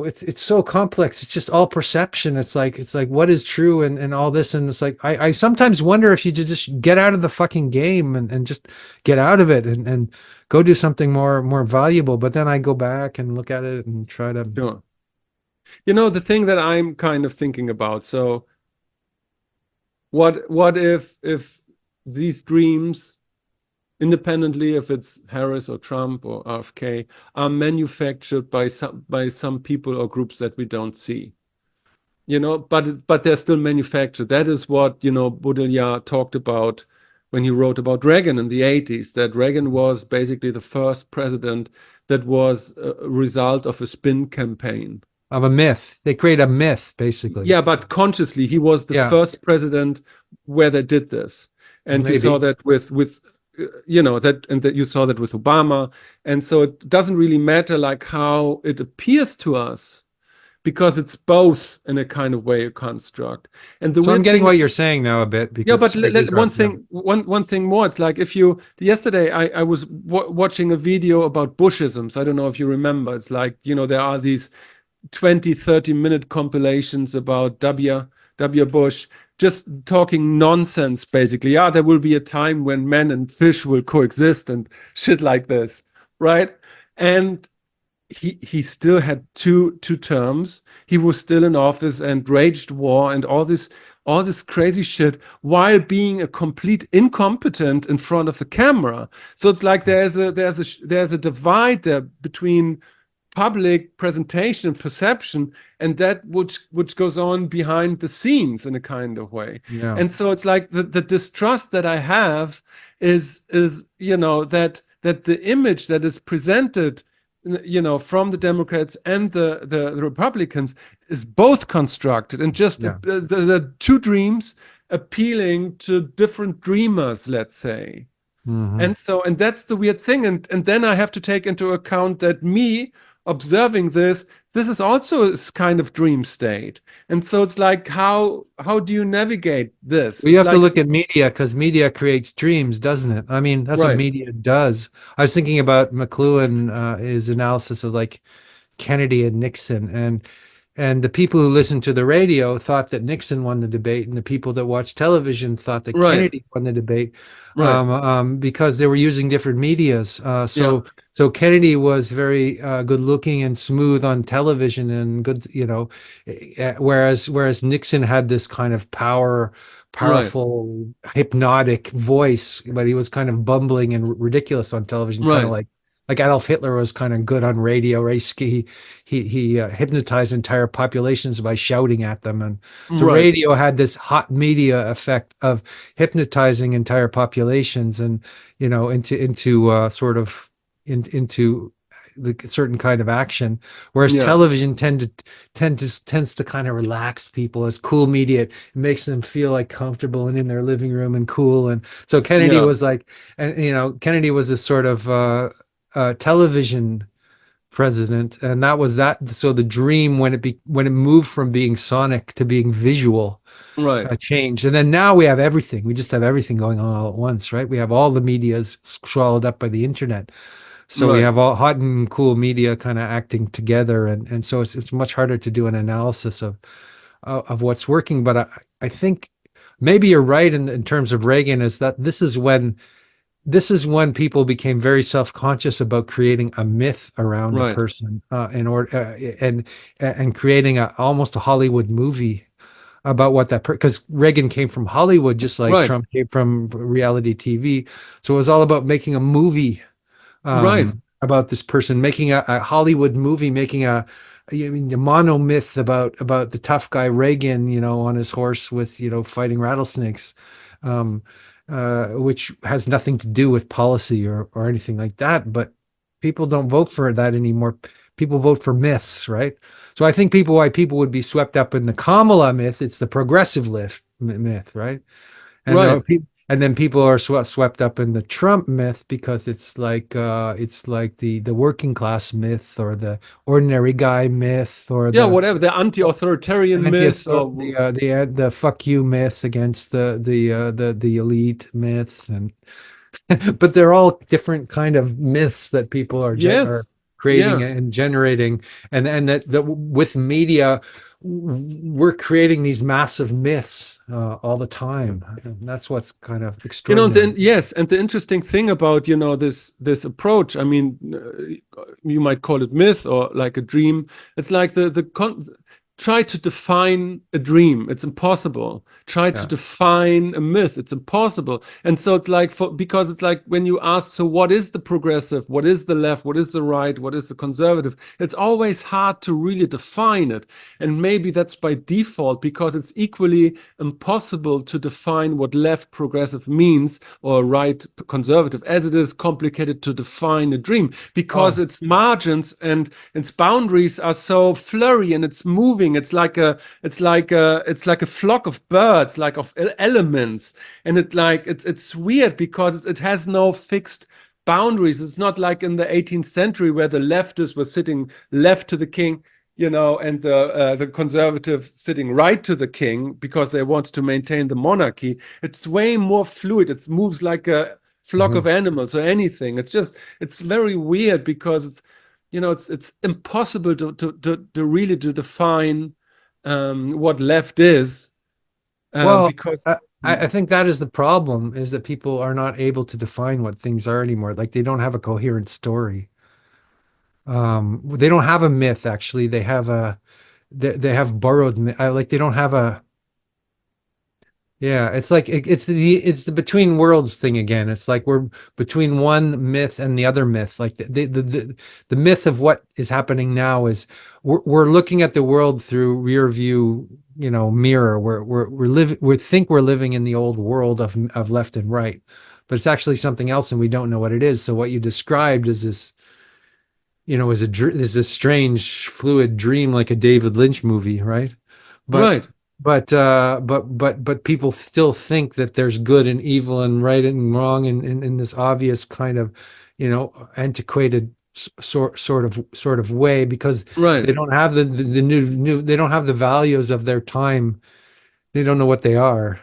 it's so complex. It's just all perception. It's like what is true, and all this, and it's like I sometimes wonder if you just get out of the fucking game, and just get out of it, and go do something more valuable. But then I go back and look at it and try to Sure. The thing that I'm kind of thinking about. So what if these dreams, independently if it's Harris or Trump or RFK, are manufactured by some people or groups that we don't see? But they're still manufactured. That is what, Baudrillard talked about when he wrote about Reagan in the 80s, that Reagan was basically the first president that was a result of a spin campaign. Of a myth. They create a myth, basically. Yeah, but consciously, he was the Yeah, first president where they did this. And you saw maybe. that that you saw that with Obama. And so it doesn't really matter like how it appears to us, because it's both in a kind of way a construct. And the So I'm weird getting thing what is, you're saying now a bit yeah, because but sorry to one interrupt. Yeah. thing, one thing more. It's like if you yesterday I was watching a video about Bushisms. I don't know if you remember. It's like, there are these 20, 30-minute compilations about W. Bush just talking nonsense, basically. Yeah, there will be a time when men and fish will coexist and shit like this, right? And he still had two terms. He was still in office and waged war and all this crazy shit while being a complete incompetent in front of the camera. So it's like there's a divide there between public presentation and perception and that which goes on behind the scenes in a kind of way. Yeah. And so it's like the distrust that I have is that the image that is presented from the Democrats and the Republicans is both constructed and just Yeah. the two dreams appealing to different dreamers, let's say. Hmm. And that's the weird thing. And then I have to take into account that me observing this is also a kind of dream state. And so it's like, how do you navigate this? Well, you It's have to like, look at media because media creates dreams, doesn't it? I mean, that's what right, media does. I was thinking about McLuhan, his analysis of like Kennedy and Nixon, and the people who listened to the radio thought that Nixon won the debate, and the people that watched television thought that right, Kennedy won the debate, right. because they were using different medias. Yeah, So Kennedy was very good looking and smooth on television and good, whereas Nixon had this kind of right, powerful, hypnotic voice, but he was kind of bumbling and ridiculous on television, kind of right, like Adolf Hitler was kind of good on radio. He hypnotized entire populations by shouting at them, and so right. radio had this hot media effect of hypnotizing entire populations, and into into the certain kind of action, whereas Yeah, television tends to kind of relax people as cool media. It makes them feel like comfortable and in their living room and cool. And so Kennedy yeah, was like, and Kennedy was a sort of television president, and that was that. So the dream, when it moved from being sonic to being visual, right. changed. And then now we have everything. We just have everything going on all at once, right? We have all the medias swallowed up by the internet. So we Right. have all hot and cool media kind of acting together, and so it's much harder to do an analysis of what's working. But I think maybe you're right in terms of Reagan, is that this is when people became very self-conscious about creating a myth around a Right. person, in order and creating almost a Hollywood movie about what that because Reagan came from Hollywood just like Right. Trump came from reality TV. So it was all about making a movie, Right. about this person, making a Hollywood movie, making the mono myth about the tough guy Reagan, on his horse with, fighting rattlesnakes, um, which has nothing to do with policy or anything like that. But people don't vote for that anymore. People vote for myths, right? So I think why people would be swept up in the Kamala myth, it's the progressive myth, right? And Right. and then people are swept up in the Trump myth because it's like the working class myth or the ordinary guy myth or Yeah, the whatever, the anti-authoritarian myth or the fuck you myth against the elite myth, and but they're all different kind of myths that people are yes. creating Yeah. and generating, and that with media we're creating these massive myths all the time, and that's what's kind of extraordinary. Yes, and the interesting thing about, this approach, I mean, you might call it myth or like a dream. It's like try to define a dream. It's impossible. Try to Yeah. define a myth. It's impossible. And so it's like, because it's like when you ask, so what is the progressive? What is the left? What is the right? What is the conservative? It's always hard to really define it. And maybe that's by default, because it's equally impossible to define what left progressive means or right conservative, as it is complicated to define a dream, because Oh. its margins and its boundaries are so flurry, and it's moving. It's like a flock of birds, like of elements. And it's weird because it has no fixed boundaries. It's not like in the 18th century where the leftists were sitting left to the king, and the conservative sitting right to the king because they wanted to maintain the monarchy. It's way more fluid. It moves like a flock of Mhm. animals or anything. It's very weird because it's impossible to really to define what left is, Well, because I think that is the problem, is that people are not able to define what things are anymore. Like they don't have a coherent story. They don't have a myth, actually. They have borrowed like they don't have a. Yeah, it's like it's the between worlds thing again. It's like we're between one myth and the other myth. Like the myth of what is happening now is we're looking at the world through rear view, mirror. We think we're living in the old world of left and right, but it's actually something else, and we don't know what it is. So what you described is this, is a strange fluid dream, like a David Lynch movie, right? But right, but people still think that there's good and evil and right and wrong in this obvious kind of, antiquated sort of way, because right. they don't have the new they don't have the values of their time. They don't know what they are.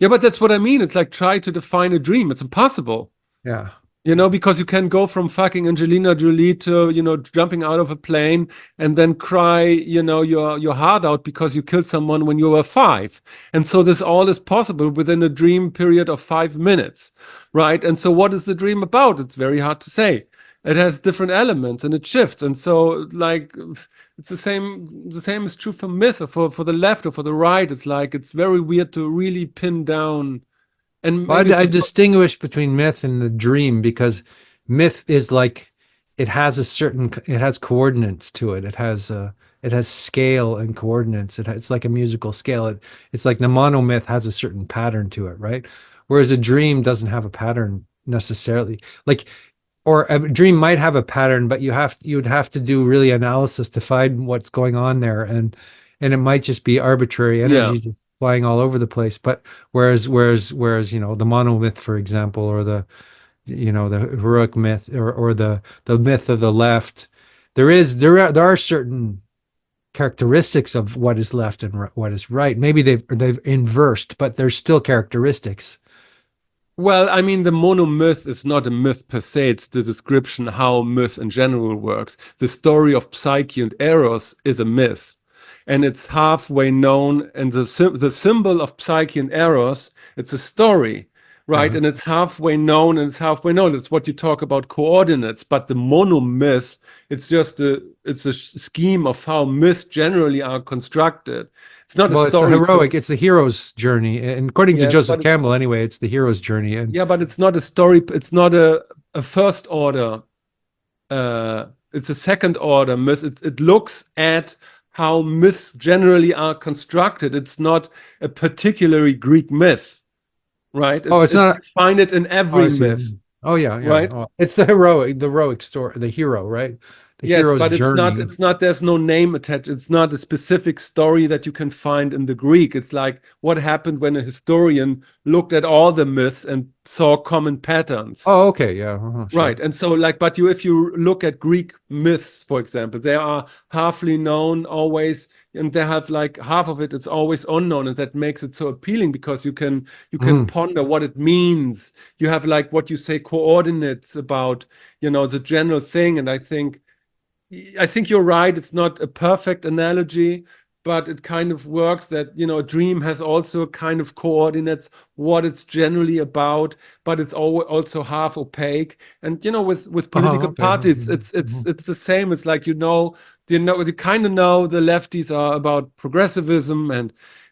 Yeah, but that's what I mean. It's like try to define a dream. It's impossible. Yeah. Because you can go from fucking Angelina Jolie to, jumping out of a plane and then cry, your heart out because you killed someone when you were 5. And so this all is possible within a dream period of 5 minutes, right? And so what is the dream about? It's very hard to say. It has different elements and it shifts. And so like it's the same is true for myth or for the left or for the right. It's like it's very weird to really pin down, and Well, maybe it's I distinguish between myth and the dream, because myth is like it has coordinates to it. It has scale and coordinates. It's like a musical scale. It's like the monomyth has a certain pattern to it, right? Whereas a dream doesn't have a pattern necessarily. Like, or a dream might have a pattern, but you'd have to do really analysis to find what's going on there, and it might just be arbitrary yeah. energy just flying all over the place. But whereas the monomyth, for example, or the heroic myth, or the myth of the left, there are certain characteristics of what is left and what is right. Maybe they've inversed, but there's still characteristics. Well, I mean, the monomyth is not a myth per se. It's the description how myth in general works. The story of Psyche and Eros is a myth, and it's halfway known. And the symbol of Psyche and Eros, it's a story, right? Uh-huh. And it's halfway known, and it's halfway known. It's what you talk about coordinates. But the monomyth, it's a scheme of how myths generally are constructed. It's not a Well, it's the story. heroic, it's the hero's journey. And according to Yes, Joseph but it's Campbell, anyway, it's the hero's journey. And Yeah, but it's not a story. It's not a first order. It's a second order myth. It looks at how myths generally are constructed. It's not a particularly Greek myth, right? oh, It's it's it's not. you find it in Oh, I every see. myth, Oh, yeah, yeah. right? Oh, it's the heroic story, the hero, right? The Yes, hero's but it's not, journey. it's not, there's no name attached. It's not a specific story that you can find in the Greek. It's like what happened when a historian looked at all the myths and saw common patterns. Oh, okay, yeah, Right. sure. And so like, but if you look at Greek myths, for example, they are halfly known always, and they have like half of it's always unknown. And that makes it so appealing because you can Mm. ponder what it means. You have like what you say coordinates about, the general thing. And I think you're right. It's not a perfect analogy, but it kind of works that, a dream has also kind of coordinates what it's generally about, but it's also half opaque. And, with Oh, political okay. parties, it's the same. It's like, you kind of know the lefties are about progressivism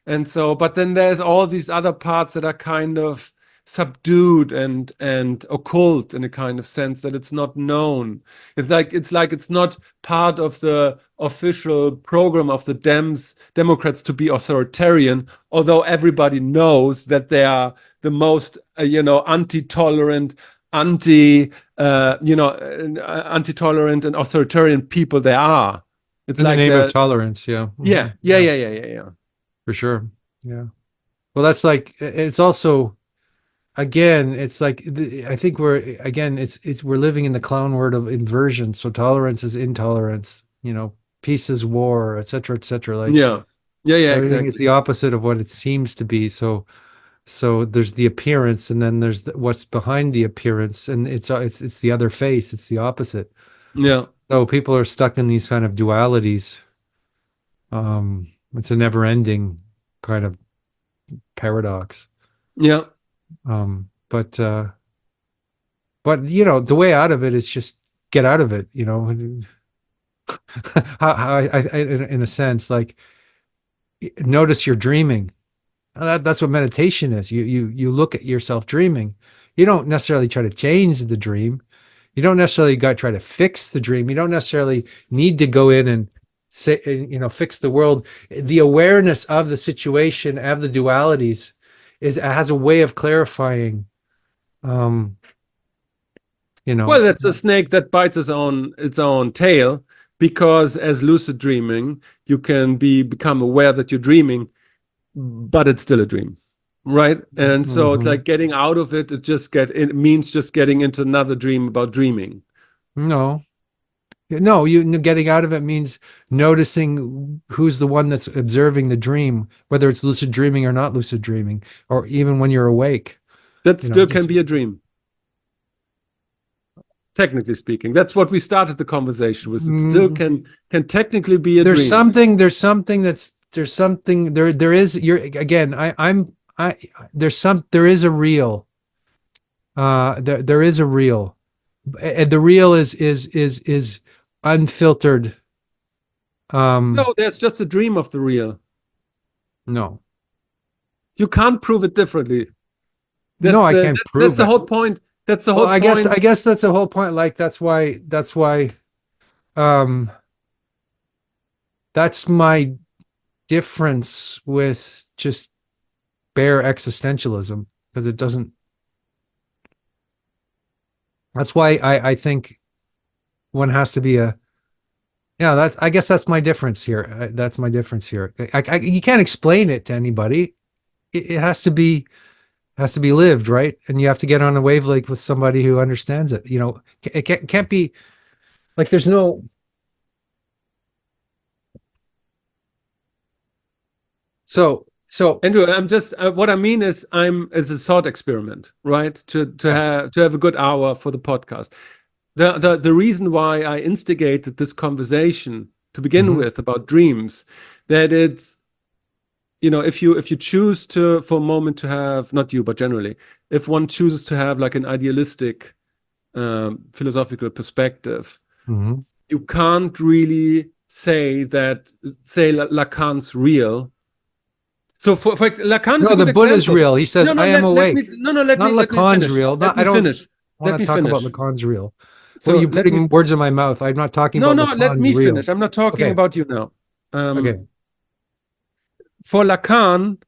and so, but then there's all these other parts that are kind of subdued and occult in a kind of sense that it's not known. It's like it's not part of the official program of the Democrats to be authoritarian, although everybody knows that they are the most anti-tolerant, anti-tolerant and authoritarian people there are. It's In the like name of the tolerance, yeah. yeah, yeah, yeah, yeah, yeah, yeah. For sure. Yeah. Well, that's like it's also again, it's like I think we're living in the clown world of inversion. So tolerance is intolerance, peace is war, et cetera, et cetera. Like Yeah. Yeah, yeah, everything is exactly. the opposite of what it seems to be. So there's the appearance, and then there's what's behind the appearance, and it's the other face. It's the opposite. Yeah. So people are stuck in these kind of dualities. It's a never-ending kind of paradox. Yeah. But the way out of it is just get out of it. How in a sense, like notice you're dreaming. That's what meditation is. You look at yourself dreaming. You don't necessarily try to change the dream. You don't necessarily try to fix the dream. You don't necessarily need to go in and say, fix the world. The awareness of the situation, of the dualities, has a way of clarifying. Um, Well, that's a snake that bites its own tail, because as lucid dreaming, you can become aware that you're dreaming, but it's still a dream, right? And so it's like getting out of it. It means just getting into another dream about dreaming. No, no, you getting out of it means noticing who's the one that's observing the dream, whether it's lucid dreaming or not lucid dreaming, or even when you're awake. That still can be a dream, technically speaking. That's what we started the conversation with. It still can technically be a There's dream. something. There's something that's. There's something. There is. You're again. I. There is a real. There is a real, and the real is unfiltered. No, there's just a dream of the real. No. You can't prove it differently. No, I can't prove That's the it. whole point. That's the whole Well, point. I guess that's the whole point. Like um that's my difference with just bare existentialism, because it doesn't. That's why I think one has to be I guess that's my difference here. That's my difference here. You can't explain it to anybody. It has to be lived, right? And you have to get on a wavelength with somebody who understands it. It can't be like there's no. So Andrew, I'm just what I mean is it's a thought experiment, right? To have a good hour for the podcast. The reason why I instigated this conversation to begin with about dreams, that it's, if you choose to for a moment to have, not you but generally, if one chooses to have like an idealistic philosophical perspective, you can't really say Lacan's real. So for Lacan is a good the Buddha's example. He says, "I am awake." Let Not me Lacan's finish. real. Let me I don't finish. want Let to me talk about finish. Lacan's real. So Well, you're putting words in my mouth. I'm not talking about let me Lacan's real. finish. I'm not talking about you now. Okay. For Lacan's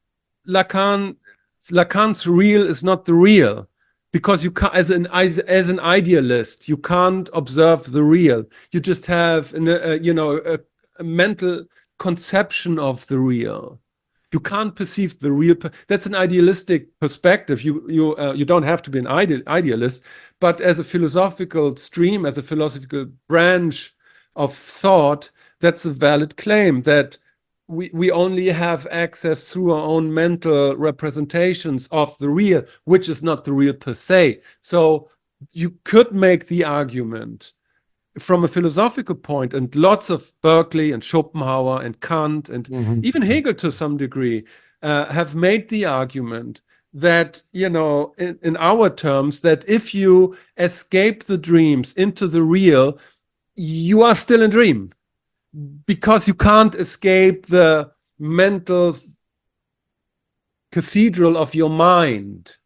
real is not the real, because you can't, as an idealist, you can't observe the real. You just have a mental conception of the real. You can't perceive the real. That's an idealistic perspective. You don't have to be an idealist, but as a philosophical stream, as a philosophical branch of thought, that's a valid claim that we only have access through our own mental representations of the real, which is not the real per se. So you could make the argument from a philosophical point, and lots of Berkeley and Schopenhauer and Kant and even Hegel to some degree have made the argument that, in our terms, that if you escape the dreams into the real, you are still in dream, because you can't escape the mental cathedral of your mind.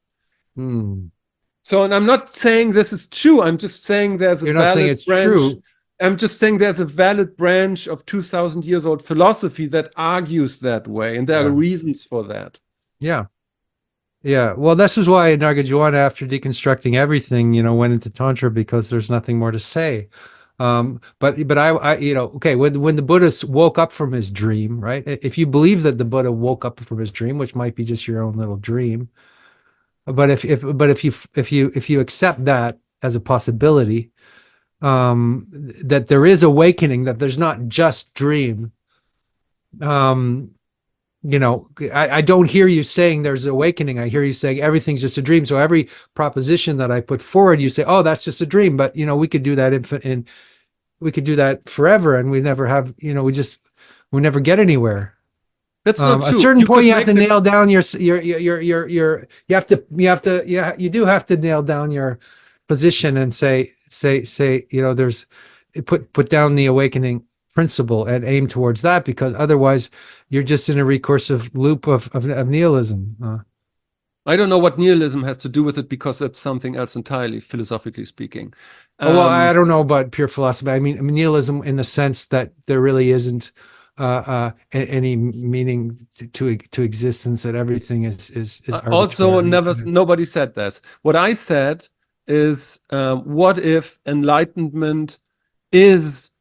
So, and I'm not saying this is true. I'm just saying there's a You're not saying valid it's branch. true. I'm just saying there's a valid branch of 2,000 years old philosophy that argues that way, and there are reasons for that. Yeah. Yeah. Well, this is why Nagarjuna, after deconstructing everything, went into Tantra, because there's nothing more to say. But I okay, when the Buddha woke up from his dream, right? If you believe that the Buddha woke up from his dream, which might be just your own little dream, but if you accept that as a possibility, that there is awakening, that there's not just dream. I don't hear you saying there's awakening. I hear you saying everything's just a dream. So every proposition that I put forward, you say, "Oh, that's just a dream." But we could do that we could do that forever, and we never have. We never get anywhere. That's not At a true. certain You point, could you have make to nail down you do have to nail down your position and say, there's put down the awakening principle and aim towards that, because otherwise you're just in a recursive loop of nihilism. I don't know what nihilism has to do with it, because it's something else entirely, philosophically speaking. Well, I don't know about pure philosophy. I mean nihilism in the sense that there really isn't any meaning to existence, that everything is also, arbitrary. nobody said that. What I said is, what if enlightenment is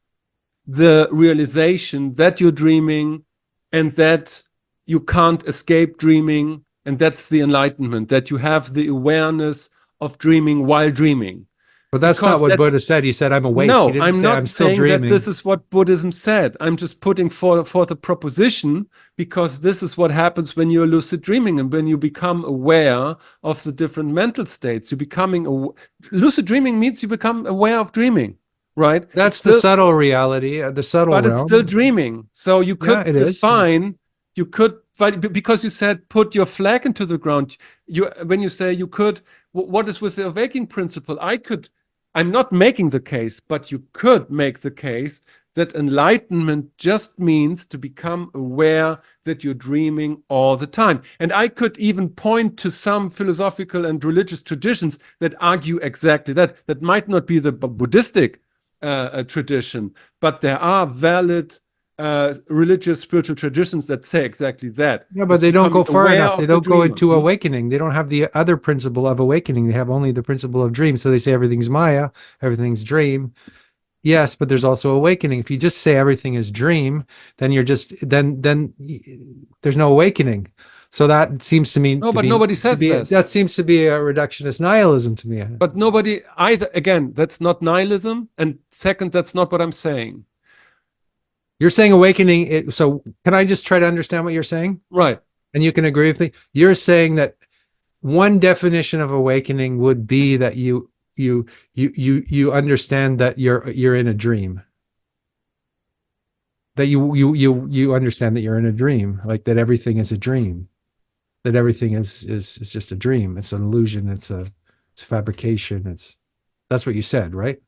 the realization that you're dreaming, and that you can't escape dreaming, and that's the enlightenment, that you have the awareness of dreaming while dreaming. But that's Because not what Buddha said. He said, "I'm awake." He No, didn't I'm say, not "I'm still saying that dreaming." this is what Buddhism said. I'm just putting forth a proposition, because this is what happens when you're lucid dreaming, and when you become aware of the different mental states. Lucid dreaming means you become aware of dreaming, right? That's the subtle reality, the subtle But it's still realm. dreaming. So you Yeah, could it is. define, because you said put your flag into the ground. When you say you could, what is with the awakening principle? I'm not making the case, but you could make the case that enlightenment just means to become aware that you're dreaming all the time. And I could even point to some philosophical and religious traditions that argue exactly that. That might not be the Buddhistic tradition, but there are valid religious spiritual traditions that say exactly that. Yeah, but It's they don't go becoming far aware enough. They of the don't go dreamer. into awakening. They don't have the other principle of awakening. They have only the principle of dream. So they say everything's Maya, everything's dream. Yes, but there's also awakening. If you just say everything is dream, then then there's no awakening. So that seems to me No, but nobody says this. that seems to be a reductionist nihilism to me. But nobody either. Again, that's not nihilism. And second, that's not what I'm saying. You're saying awakening. So can I just try to understand what you're saying? Right. And you can agree with me. You're saying that one definition of awakening would be that you understand that you're in a dream. That you understand that you're in a dream, like that everything is a dream. That everything is just a dream. It's an illusion. It's a fabrication. That's what you said, right?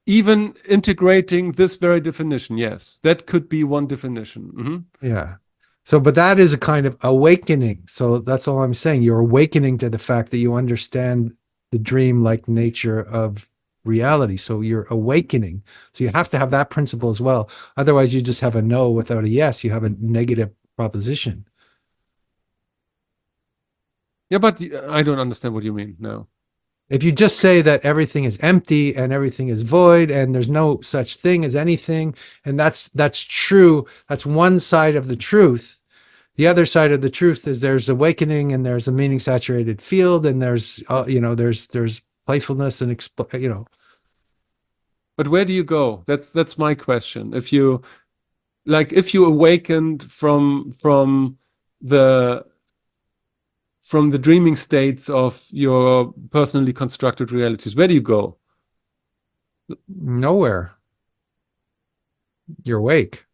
Even integrating this very definition, yes, that could be one definition. Yeah. So, but that is a kind of awakening. So that's all I'm saying. You're awakening to the fact that you understand the dream-like nature of reality. So you're awakening. So you have to have that principle as well. Otherwise, you just have a no without a yes. You have a negative proposition. Yeah, but I don't understand what you mean. No. If you just say that everything is empty and everything is void and there's no such thing as anything, and that's true, that's one side of the truth. The other side of the truth is there's awakening and there's a meaning saturated field and there's there's playfulness and But where do you go? That's my question. If you awakened from the dreaming states of your personally constructed realities, where do you go? Nowhere. You're awake.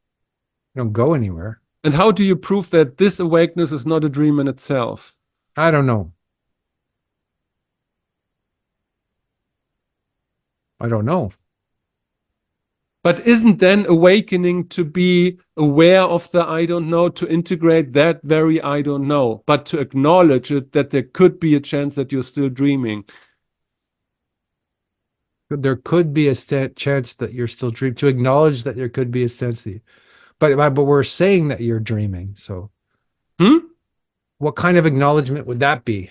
You don't go anywhere. And how do you prove that this awakeness is not a dream in itself? I don't know. I don't know. But isn't then awakening to be aware of the I don't know, to integrate that very I don't know, but to acknowledge it that there could be a chance that you're still dreaming? There could be a chance that you're still dreaming. To acknowledge that there could be a sense that but we're saying that you're dreaming. So what kind of acknowledgement would that be?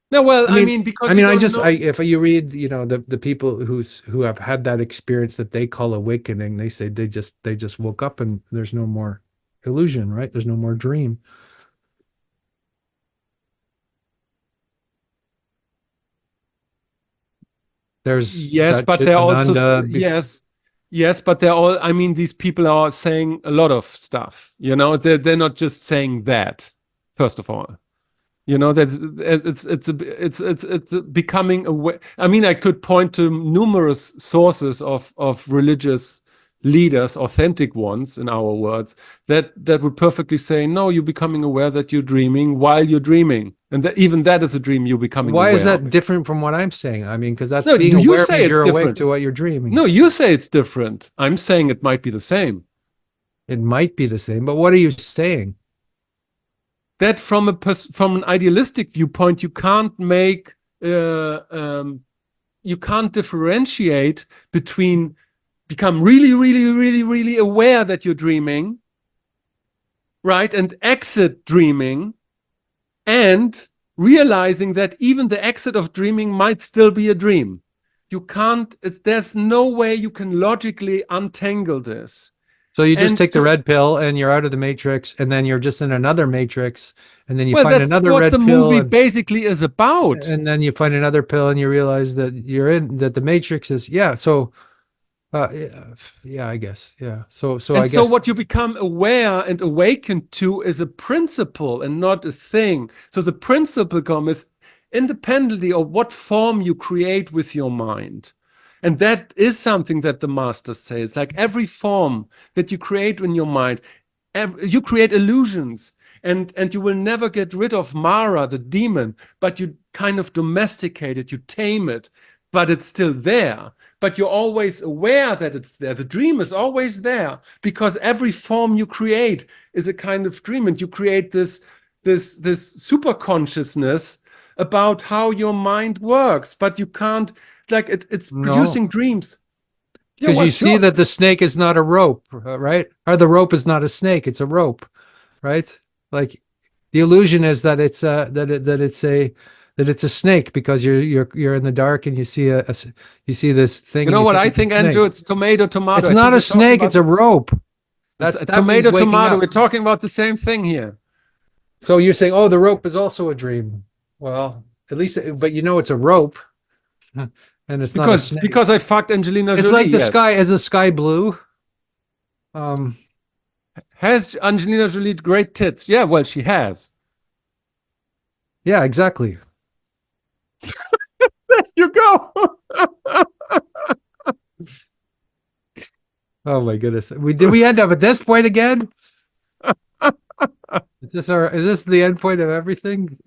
No, well, I I mean, mean, because you don't know. if you read, the people who have had that experience that they call awakening, they say they just woke up and there's no more illusion, right? There's no more dream. There's Yes, but they're also yes, but they're all. I mean, these people are saying a lot of stuff. They're not just saying that. First of all, that's it's becoming aware. I mean, I could point to numerous sources of religious leaders, authentic ones, in our words, that would perfectly say, no, you're becoming aware that you're dreaming while you're dreaming, and that even that is a dream you're becoming Why is aware that of. different from what I'm saying? I mean, because that's No, being you aware say means it's you're awake different. to what you're dreaming. No, you say it's different. I'm saying it might be the same. It might be the same, but what are you saying? That from an idealistic viewpoint, you can't make you can't differentiate between become really, really, really, really aware that you're dreaming, right, and exit dreaming, and realizing that even the exit of dreaming might still be a dream. You can't. There's no way you can logically untangle this. So you just And take the red pill and you're out of the matrix, and then you're just in another matrix, and then you well, find that's another what the red pill, movie basically is about. and then you find another pill, and you realize that that the matrix is So, yeah, I guess, yeah. So And I so guess what you become aware and awakened to is a principle and not a thing. So the principle comes independently of what form you create with your mind. And that is something that the master says. Like every form that you create in your mind, you create illusions. And you will never get rid of Mara, the demon, but you kind of domesticate it, you tame it, but it's still there. But you're always aware that it's there. The dream is always there because every form you create is a kind of dream, and you create this super consciousness about how your mind works. But you can't, like it's no, producing dreams. Yeah, because well, you see sure. that the snake is not a rope, right? Or the rope is not a snake; it's a rope, right? Like the illusion is that it's that it's a snake because you're in the dark and you see you see this thing You and know you what think I it's a think, snake. Andrew? It's tomato, tomato. It's I not think a we're talking snake; about it's a this. rope. It's That's a that means tomato, waking tomato. up. We're talking about the same thing here. So you're saying, oh, the rope is also a dream. Well, at least, but it's a rope, and it's not a snake. Because I fucked Angelina It's Jolie. like the Yes. sky. Is the sky blue? Um, Has Angelina Jolie great tits? Yeah, well, she has. yeah, exactly. You go. Oh my goodness. We end up at this point again? Is this the end point of everything?